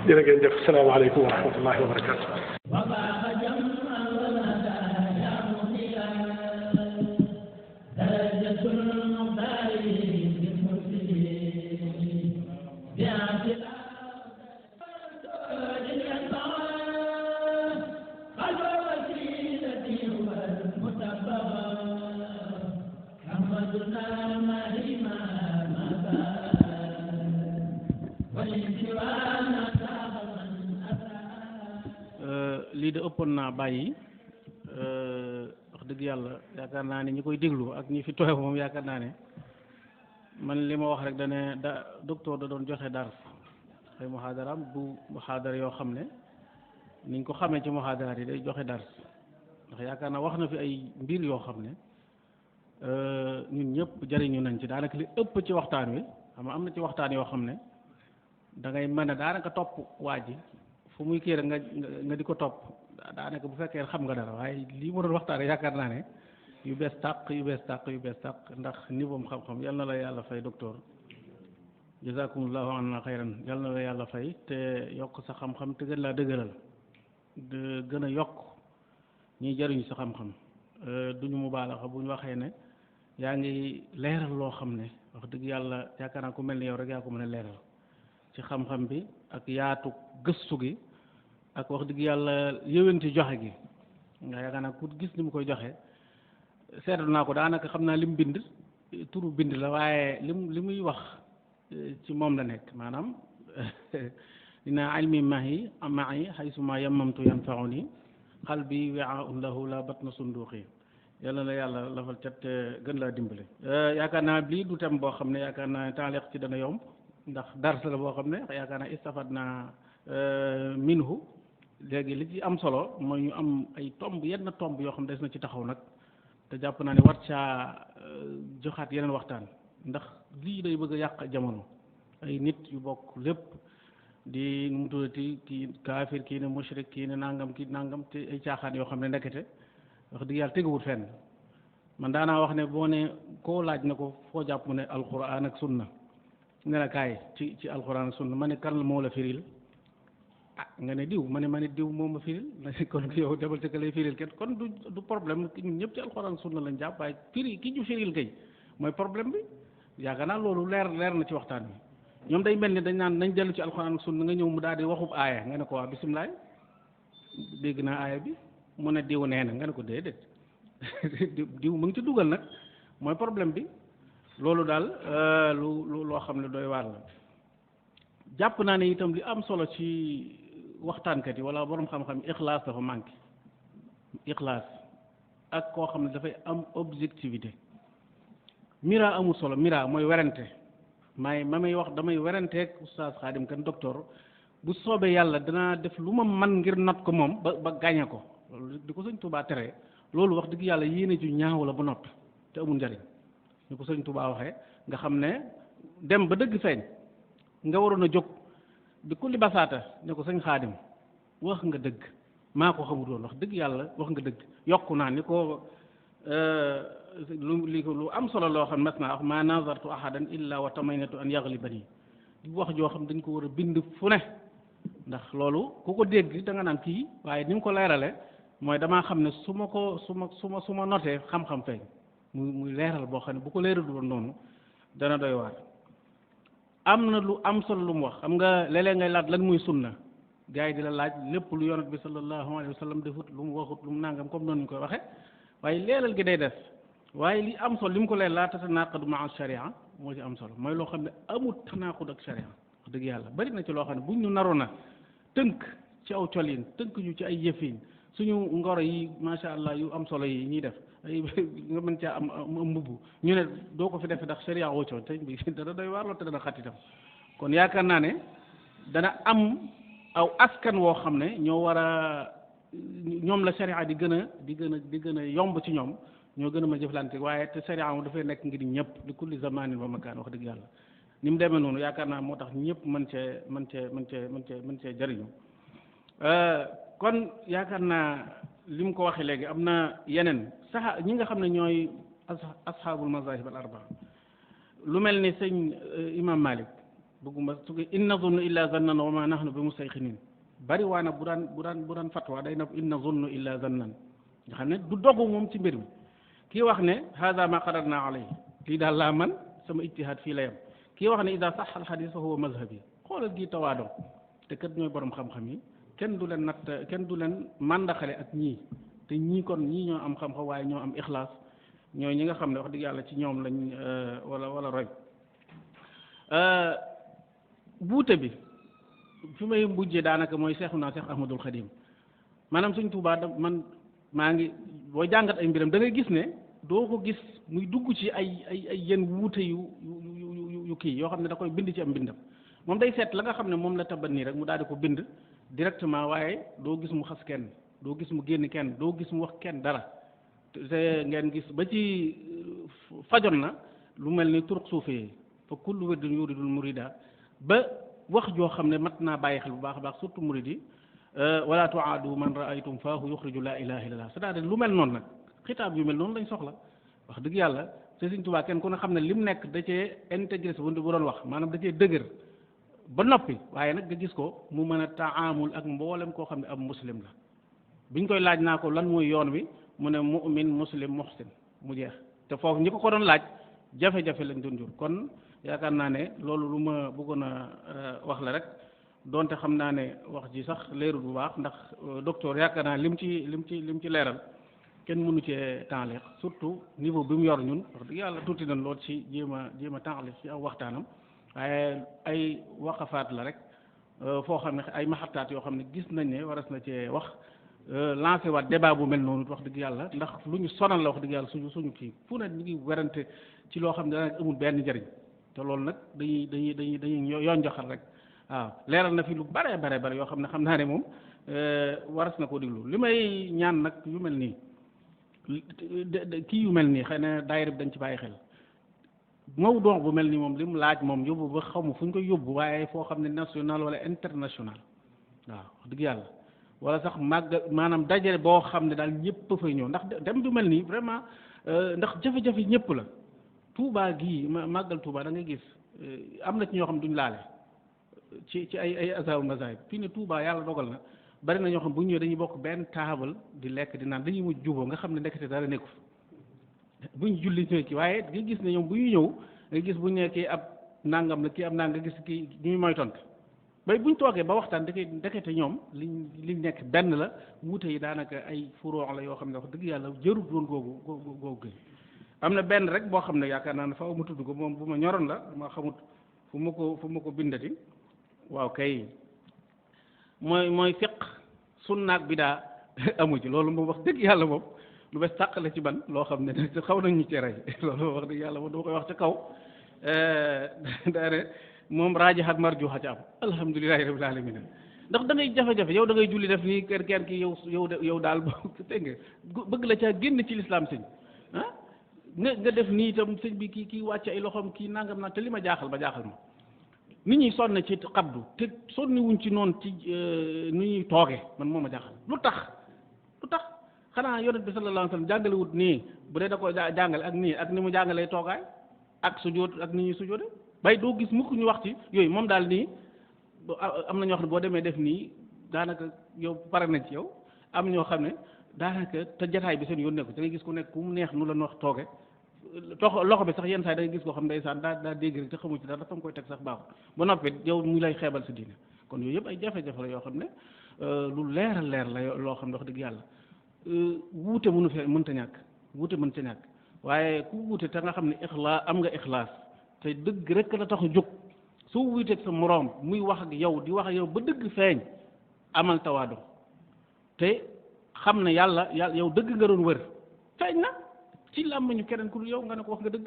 jërë ngeen jëf salaamaaleykum wa rahmatullahi wa barakatu lii de ëppoon naa bàyyi wax dëgg yàlla yaakaar naa ne ñi koy déglu ak ñi fi tooy moom yaakaar naa ne man li ma wax rek docteur da doon joxe dars ay muhaadaraam du muhaadara yoo xam ne niñ ko xamee ci muhaadaraat yi day joxe dars ndax yaakaar naa wax na fi ay mbir yoo xam ne ñun ñëpp jariñu nañ ci daanaka li ëpp ci waxtaan wi xam nga am na ci waxtaan yoo xam ne da ngay mën a daanaka topp waa ji fu muy kii rek nga di ko topp daanaka bu fekkee xam nga dara waaye lii ma doon waxtaane yaakaar naa ne yu bees tàq ndax niveau xam-xam yal na la yàlla fay docteur jazakumullahu anna xayran yal na la yàlla fay te yokk sa xam-xam te gën laa dëgëral gën a yokk ñuy jariñu sa xam-xam duñu mu baalaxa bu ñu waxee ne yaa ngi leeral loo xam ne wax dëgg yàlla yaakaar naa ku mel ni yow rek yaa ko mën a leeral ci xam-xam bi ak yaatu gëstu gi ak wax dëgg yàlla yëwanti joxe gi nga yaakaar naa ku gis ni mu koy joxe seetlu naa ko daanaka xam naa lim bind turu bind la waaye li muy wax ci moom la nekk maanaam dina ilmi mahi haysuma yammamtu yanfauni qalbi wi'aun lahu la batna sunduqi yàlla la yàlla lafal cat gën laa dimbale yaakaar naa lii du tem boo xam ne yaakaar naa taaliq ci dana yomb ndax dars la boo xam ne yaakaar naa istafad naa minhu léegi li ci am solo mooy ñu am ay yenn tomb yoo xam ne des na ci taxaw nag te jàpp naa ne war caa joxaat yeneen waxtaan ndax lii day bëgg a yàq jamono ay nit yu bokk lépp di nu mu tuddati kii kaafir kii ne mushrik kii ne nangam kii nangam te ay caaxaan yoo xam ne ndekete wax dëgg yàlla teguwut fenn man daanaa wax ne boo ne koo laaj na ko foo jàpp mu ne alquran ak sunna ne la kaay ci alquran ak sunna ma ne kan moo la firil ah nga ne diw ma ne diw moo ma firil kon yow demal ci ka lay firil kenn kon du problème ñun ñëpp ci alquran ak sunna lañ jàpp waaye firi ki ñu firil kay mooy problème bi yaakaar naa loolu leer na ci waxtaan bi ñoom day mel ni dañ naan nañ dellu ci alquran ak sunna nga ñëw mu daal di waxub aaya nga ne ko waa bisimilaay dégg naa aaya bi mu ne diw nee na nga ne ko déedéet diw mu ngi ci dugal nag mooy problème bi loolu daal loo xam ne doy waar la jàpp naa ne itam li am solo ci waxtaankat yi wala borom xam-xam ixlaas dafa manqué ixlaas ak koo xam ne dafay am objectivité mira amul solo mira mooy werante may wax damay weranteeg oustaz Xaadim kan docteur bu soobee yàlla danaa def lu ma man ngir not ko moom ba gañe ko loolu di ko sëñ Touba tere loolu wax dëgg yàlla yéene ju ñaaw la ba noppi te amul njariñ ni ko sëñ Touba waxee nga xam ne dem ba dëgg feeñ nga waroon a jóg di kulli basaata ne ko sëñ Xaadim wax nga dëgg maa ko xamul woon wax dëgg yàlla wax nga dëgg yokku naa ni ko lu am solo loo xam mas naa wax ma nazartu ahadan illa wa tamaynatu an yaglibani di wax joo xam dañ ko war a bind fu ne ndax loolu ku ko dégg da nga naan kii waaye ni mu ko leerale mooy damaa xam ne su ma notee xam-xam feeñ muy leeral boo xam ne bu ko leeral woon noonu dana doy waar am na lu am solo lu mu wax xam nga léeg-léeg ngay laaj lan muy sunna gars yi di la laaj lépp lu yonent bi sallallahu alayhi wa sallam defut lu mu waxut lu mu nangam comme noonu ñu koy waxe waaye leeral gi day des waaye li am solo li mu ko leer laa tatanaqadu maa sharia moo ci am solo mooy loo xam ne amut tanaqud ak sharia wax dëgg yàlla bari na ci loo xam ne buñ ñu naroon a tënk ci aw colin tënk ñu ci ay yëfin suñu ngoro yi macha allah yu am solo yi ñuy def ay nga mën caa am mbubb ñu ne doo ko fi def ndax sharia woccoon te bi dana doy waar lool te dana xat itam kon yaakaar naa ne dana am aw askan woo xam ne ñoo war a ñoom la sharia di gën a yomb ci ñoom ñoo gën a ma jëflante waaye te sharia moom dafay nekk ngir ñëpp li kulli zamanin wa makaan wax dëgg yàlla ni mu demee noonu yaakaar naa moo tax ñëpp mën cee jëriñu kon yaakaar naa li mu ko waxee léegi am na yeneen ñi nga xam ne ñooy ashaabul mazahib al arba lu mel ni sëñ imam Malik bëgguma su in nazunnu illa zannan wa ma nahnu bi mustayqinin bari waa na bu daan fatwa day na in nazunnu illa zannan nga xam ne du dogu moom ci mbir mi kii wax ne hada ma qadarna alayhi lii daal laa man sama ijtihaad fii la yam kii wax ne ida sax al xadis fa huwa mazhabi xoolal gii tawaadoo te kat ñooy borom xam-xam yi kenn du leen natt kenn du leen màndaxale ak ñii te ñii kon ñii ñoo am xam-xam waaye ñoo am ixlaas ñooy ñi nga xam ne wax dëgg yàlla ci ñoom lañ wala roy buute bi fi may mujjee daanaka mooy Seexuna Seex Ahmadul Xadim maanaam Sëñ Tuubaa man maa ngi boo jàngat ay mbiram da ngay gis ne doo ko gis muy dugg ci ay yenn wuute yu kii yoo xam ne da koy bind ci am mbindam moom day seet la nga xam ne moom la taban nii rek mu daal di ko bind directement waaye doo gis mu xas kenn doo gis mu génn kenn doo gis mu wax kenn dara te ngeen gis ba ci fajoon na lu mel ni turuq suufee fa kullu wirdin yuridul murida ba wax joo xam ne mat naa bàyyi xel bu baax a baax surtout murid yi wala tuaadu man raaytum faahu yuxriju laa ilaha illallah c'est-à-dire lu mel noonu nag xitaab yu mel noonu lañ soxla wax dëgg yàlla te Sëñ Tuubaa kenn ku ne xam ne lim nekk da cee intégré bu doon wax maanaam da cee dëgër ba noppi waaye nag nga gis ko mu mën a taamul ak mboolem koo xam ne ab muslim la biñ koy laaj naa ko lan mooy yoon wi mu ne mu'min muslim muhsin mu jeex te foofu ñi ko doon laaj jafe-jafe lañ doon jur kon yaakaar naa ne loolu lu ma bëggoon a wax la rek donte xam naa ne wax ji sax leerul bu baax ndax docteur yaakaar naa lim ci leeral kenn mënu cee taaliq surtout niveau bi mu yor ñun wax dëgg yàlla tuuti nañ lool ci jéem a taaliq ci aw waxtaanam waaye ay waqafaat la rek foo xam ne ay maxataat yoo xam ne gis nañ ne waras na cee wax lancé waat débat bu mel noonu wax dëgg yàlla ndax lu ñu sonal la wax dëgg yàlla suñu kii fu ne ñu ngi werante ci loo xam ne daanaka amul benn njëriñ te loolu nag dañuy yoon joxal rek waaw leeral na fi lu bare yoo xam ne xam naa ne moom waras na koo déglu li may ñaan nag yu mel nii kii yu mel nii xëy na daayira bi dañ ci bàyyi xel mawdu bu mel nii moom li mu laaj moom yóbbu ba xaw ma fu ñu koy yóbbu waaye foo xam ne national wala international waaw wax dëgg yàlla wala sax maanaam dajale boo xam ne daal ñëpp fay ñëw ndax dem du mel nii vraiment ndax jafe-jafe ñëpp la Touba gii màggal Touba da ngay gis am na ci ñoo xam duñ laale ci ay azaaru mazaahib fii ne Touba yàlla dogal na bari na ñoo xam bu ñu ñëwee dañuy bokk benn taabal di lekk di naan dañuy mujj juboo nga xam ne ndekete dara nekku bu ñu julli ñëw ki waaye nga gis ne ñoom bu ñu ñëw nga gis bu ñu nee kii ab nangam la kii ab nangam nga gis kii ñuy moytonte bay bu ñu toogee ba waxtaan ndekete ñoom liñ nekk benn la wuute yi daanaka ay furoo la yoo xam ne wax dëgg yàlla jërut woon googu gën am na benn rek boo xam ne yaakaar naa ne faaw ma tudd ko moom bu ma ñoroon la ma xamut fu ma ko bindati waaw kay mooy fiq sunnaak bidaa amu ci loolu moom wax dëgg yàlla moom lu bees tàq la ci ban loo xam ne xaw nañ ñu ci rey loolu wax dëgg yàlla moom dama koy wax ca kaw daane moom raajihat marjuha ci am alhamdulilahi rabbil alamin ndax da ngay jafe-jafe yow da ngay julli def nii kenn ki yow daal dégg nga bëgg la caa génn ci lislaam sëñ ah nga def nii itam sëñ bi kii wàcc ay loxoom kii nangam naa te li ma jaaxal ma nit ñi sonn ci xabdu te sonni wuñ ci noonu ci ni ñuy tooge man moo ma jaaxal lu tax xanaa yonent bi sallallahu alayhi wa sallam jàngale wut nii bu dee da ko jàngale ak nii ak ni mu jàngalee toogaay ak sujjóot ak ni ñuy sujjóote bay doo gis mukk ñu wax ci yooyu moom daal nii am na ñoo xam ne boo demee def nii daanaka yow pare nañ ci yow am ñoo xam ne daanaka te jataay bi seen yoon nekku da ngay gis ku nekk ku mu neex nu la wax tooge loxo bi sax yenn saa yi da ngay gis koo xam ne ndeysaan daa dégg rek te xamu ci dara dafa koy teg sax baaxul ba noppi yow mu lay xeebal sa diine kon yooyu yëpp ay jafe-jafe la yoo xam ne lu leer la loo xam ne wax dëgg yàlla wuute mënta ñàkk waaye ku wuute te nga xam ne am nga ixlaas te dëgg rek la tax a jóg soo wuuteeg sa moroom muy wax ak yow di wax ak yow ba dëgg feeñ amal tawaadu te xam ne yàlla yow dëgg nga doon wër feeñ na ci làmmiñu keneen ku dul yow nga ne ko wax nga dëgg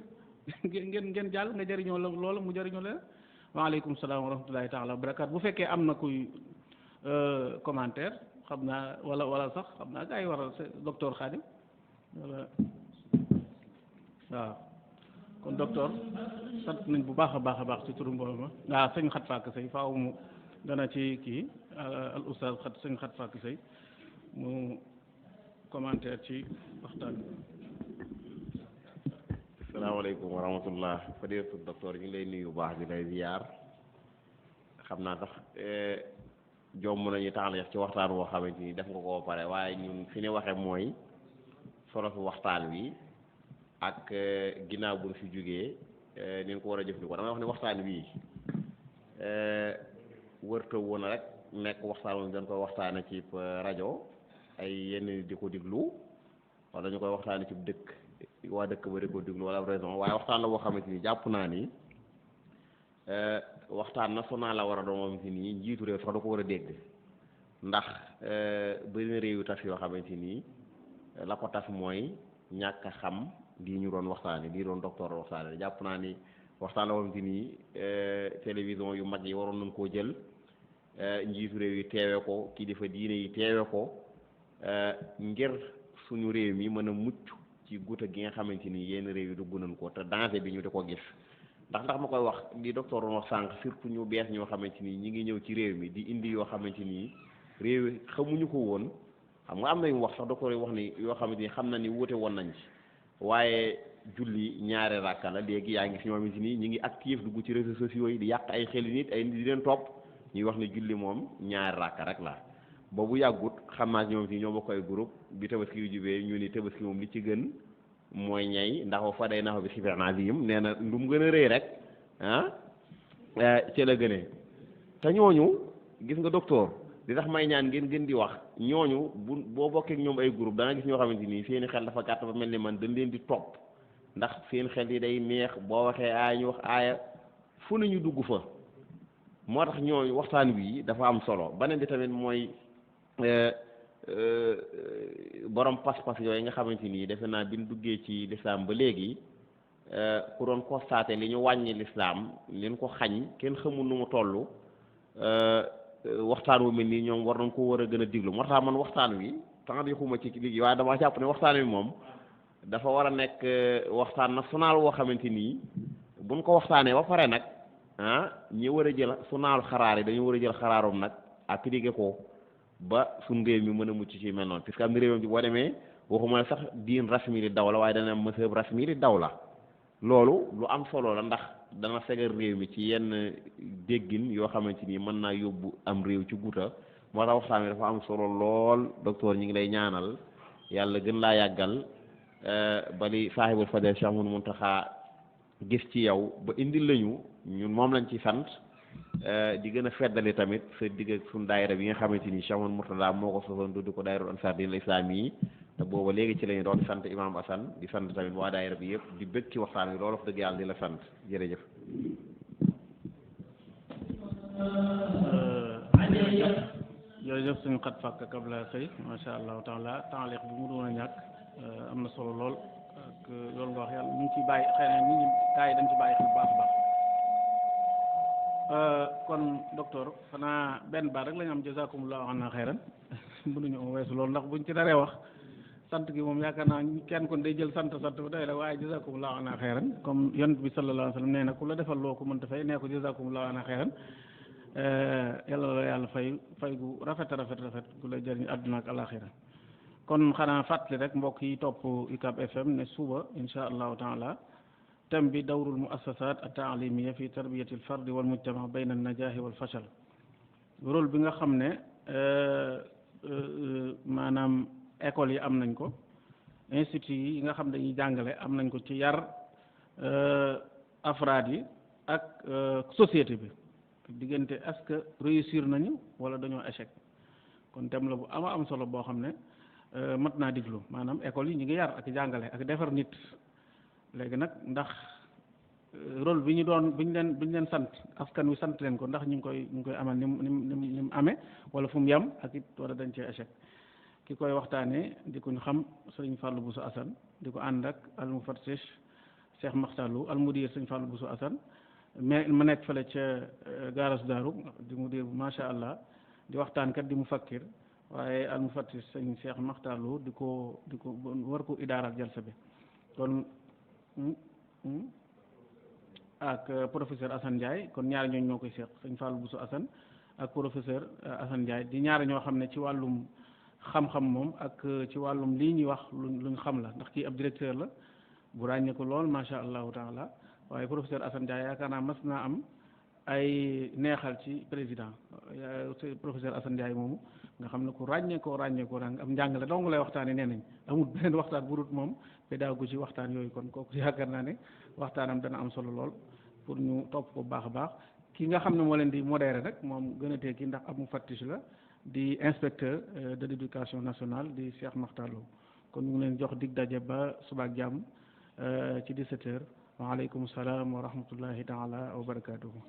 ngeen jàll nga jëriñoo loola mu jëriñoo leen waaleykum salaam wa rahmatullahi taala wa barakaatu bu fekkee am na kuy commentaire xam naa wala sax xam naa gaa yi waral docteur Khadim wala waaw kon docteur sant nañ bu baax a baax ci turu mbooloo ma waaw sëñ xat fàkk sëy faaw mu dana ci kii al oustaz sëñ xat fàkk sëy mu commentaire ci waxtaan bi. asalaamaaleykum wa rahmatullah fadilatu docteur ñu ngi lay nuyu bu baax di lay ziyaar xam naa sax jomb nañu tax ci waxtaan woo xamante ni def nga koo pare waaye ñun fi ne waxe mooy solo fi waxtaan wi ak ginnaaw bu ñu fi jógee ni ñu ko war a jëfandikoo damay wax ne waxtaan wi wërta woon rek nekk waxtaan woon dañ koy waxtaane ci rajo ay yenn di ko diglu wala ñu koy waxtaane ci dëkk waa dëkk ba di ko diglu wala raison waaye waxtaan la boo xamante ni jàpp naa ni waxtaan national la war a doon moom si nii njiitu réew sax da ko war a dégg ndax bëri na réew yu tas yoo xamante nii la ko tas mooy ñàkk a xam lii ñu doon waxtaane lii doon docteur waxtaane jàpp naa ni waxtaan la xamante nii télévision yu mag yi waroon nañ koo jël njiitu réew yi teewe ko kilifa diine yi teewe ko ngir suñu réew mi mën a mucc ci guuta gi nga xamante ni yenn réew yi dugg nañ ko te danger bi ñu di ko gis ndax ma koy wax di docteur doon wax sànq surtout ñu bees ñoo xamante ni ñi ngi ñëw ci réew mi di indi yoo xamante ni réew yi xamuñu ko woon xam nga am na yu wax sax docteur yi wax ni yoo xamante ni xam na ni wuute woon nañ ci waaye julli ñaari rakka la léegi yaa ngi si ñoo xamante ni ñi ngi actif dugg ci réseaux sociaux yi di yàq ay xeli nit ay nit di leen topp ñuy wax ne julli moom ñaari rakka rek la boobu yàggut xam naa ñoom si ñoo bokk ay groupe bi tabaski yu jubee ñu ni tabaski moom li ci gën mooy ñay ndax fa day naxaw bi sibernazim nee na lu mu gën a rëy rek ci la gënee te ñooñu gis nga docteur li tax may ñaan ngeen gën di wax ñooñu boo bokkee ak ñoom ay groupe da nga gis ñoo xamante ni seeni xel dafa gàtt ba mel ni man dañ leen di topp ndax seen xel yi day neex boo waxee aaya ñu wax aaya fu nañu dugg fa moo tax ñooñu waxtaan wi dafa am solo beneen bi tamit mooy borom pas-pas yooyu nga xamante ni defe naa bi ñu duggee ci lislaam ba léegi ku doon constaté li ñu wàññi lislaam leen ko xañ kenn xamul nu mu toll waxtaan wu mel nii ñoom war nañ ko war a gën a diglu moo tax man waxtaan wi temps di xuma ci liggéey waaye dama jàpp ne waxtaan wi moom dafa war a nekk waxtaan national woo xamante nii buñ ko waxtaanee ba pare nag ñi war a jël sunaalu xaraar yi dañu war a jël xaraarum nag appliqué ko ba suñ réew mi mën a mucc ci mel noonu puisque am na réew mi boo demee waxuma sax diin rasmi li daw la waaye dana am mazhab rasmi li daw la loolu lu am solo la ndax dana segal réew mi ci yenn déggin yoo xamante ni mën naa yóbbu am réew ci guuta moo tax waxtaan wi dafa am solo lool docteur ñi ngi lay ñaanal yàlla gën laa yàggal bali saahibul fadel Cheikh Mouhamadou Mountakha gis ci yow ba indil lañu ñun moom lañ ci sant di gën a feddali tamit sa digg ak suñu daayira bi nga xamante ni Cheikh Mouhamadou Mourtada moo ko sosoon tuddi ko daayira Ansar Din al-Islam yi te booba léegi ci lañu doon di sant Imam Assane di sant tamit waa daayira bi yëpp di bëgg ci waxtaan wi loolu wax dëgg yàlla di la sant jërëjëf. jërëjëf suñu xat fàkk kabla xëy macha allahu taala taaliq bi mu doon a ñàkk am na solo lool ak loolu nga wax yàlla ñu ngi ciy bàyyi xëy na nit ñi gaa yi dañ ci bàyyi xel bu baax a baax kon docteur xanaa benn baat rek la ñu am jazakumullahu anna xayran mënuñu am weesu loolu ndax buñ ci daree wax sant gi moom yaakaar naa kenn kon day jël sant ba doy la waaye jazakumullahu anna xayran comme yonent bi sallallahu alayhi wa sallam nee na ku la defal loo ko mënta fay nee ko jazakumullahu anna xayran yàlla la yàlla fay gu rafet gu lay jëriñ àdduna ak alaxira kon xanaa fàttali rek mbokk yi topp UCAB FM ne suba insha allahu taala thème bi dawrul muassasat at-ta'limiyya fi tarbiyati al-fard wal mujtama bayna an-najahi wal fashal rôle bi nga xam ne maanaam école yi am nañ ko institut yi nga xam dañuy jàngale am nañ ko ci yar afraad yi ak société bi diggante est-ce que réussir nañu wala dañoo échec kon thème la bu am solo boo xam ne mat naa diglu maanaam école yi ñu ngi yar ak jàngale ak defar nit léegi nag ndax rôle bi ñu leen sant askan wi sant leen ko ndax ñu ngi koy amal ni mu amee wala fu mu yem ak it wala dañ cee échec ki koy waxtaanee di ko ñu xam sëriñ Fallou Bousso Assane di ko ànd ak al mufattish Cheikh Makhtar Lo al mudir sëriñ Fallou Bousso Assane mais ma nekk fële ca garas Daaru di mudir bu macha allah di waxtaankat di mu fakkir waaye al mufattish sëriñ Cheikh Makhtar Lo di ko war ko idaaral jalsa bi kon ak professeur Assane Ndiaye kon ñaari ñooñu ñoo koy seq sëñ Fallou Bousso Assane ak professeur Assane Ndiaye di ñaari ñoo xam ne ci wàllum xam-xam moom ak ci wàllum lii ñuy wax luñ xam la ndax kii ab directeur la bu ràññee ko lool macha allahu taala waaye professeur Assane Ndiaye yaakaar naa mas naa am ay neexal ci président professeur Assane Ndiaye moomu nga xam ne ku ràññee ko am njàngale dong lay waxtaanee nee nañ amul beneen waxtaan bu dul moom pédagogie waxtaan yooyu kon kooku yaakaar naa ne waxtaanam dana am solo lool pour ñu topp ko bu baax a baax ki nga xam ne moo leen di modéré rek moom gën a tekki ndax ab mufattish la di inspecteur de l'éducation nationale di Cheikh Makhtar Lo kon ñu ngi leen jox dig daje ba suba ak jàmm ci 17h waaleykum salaam wa rahmatullahi taala wa barakatuhu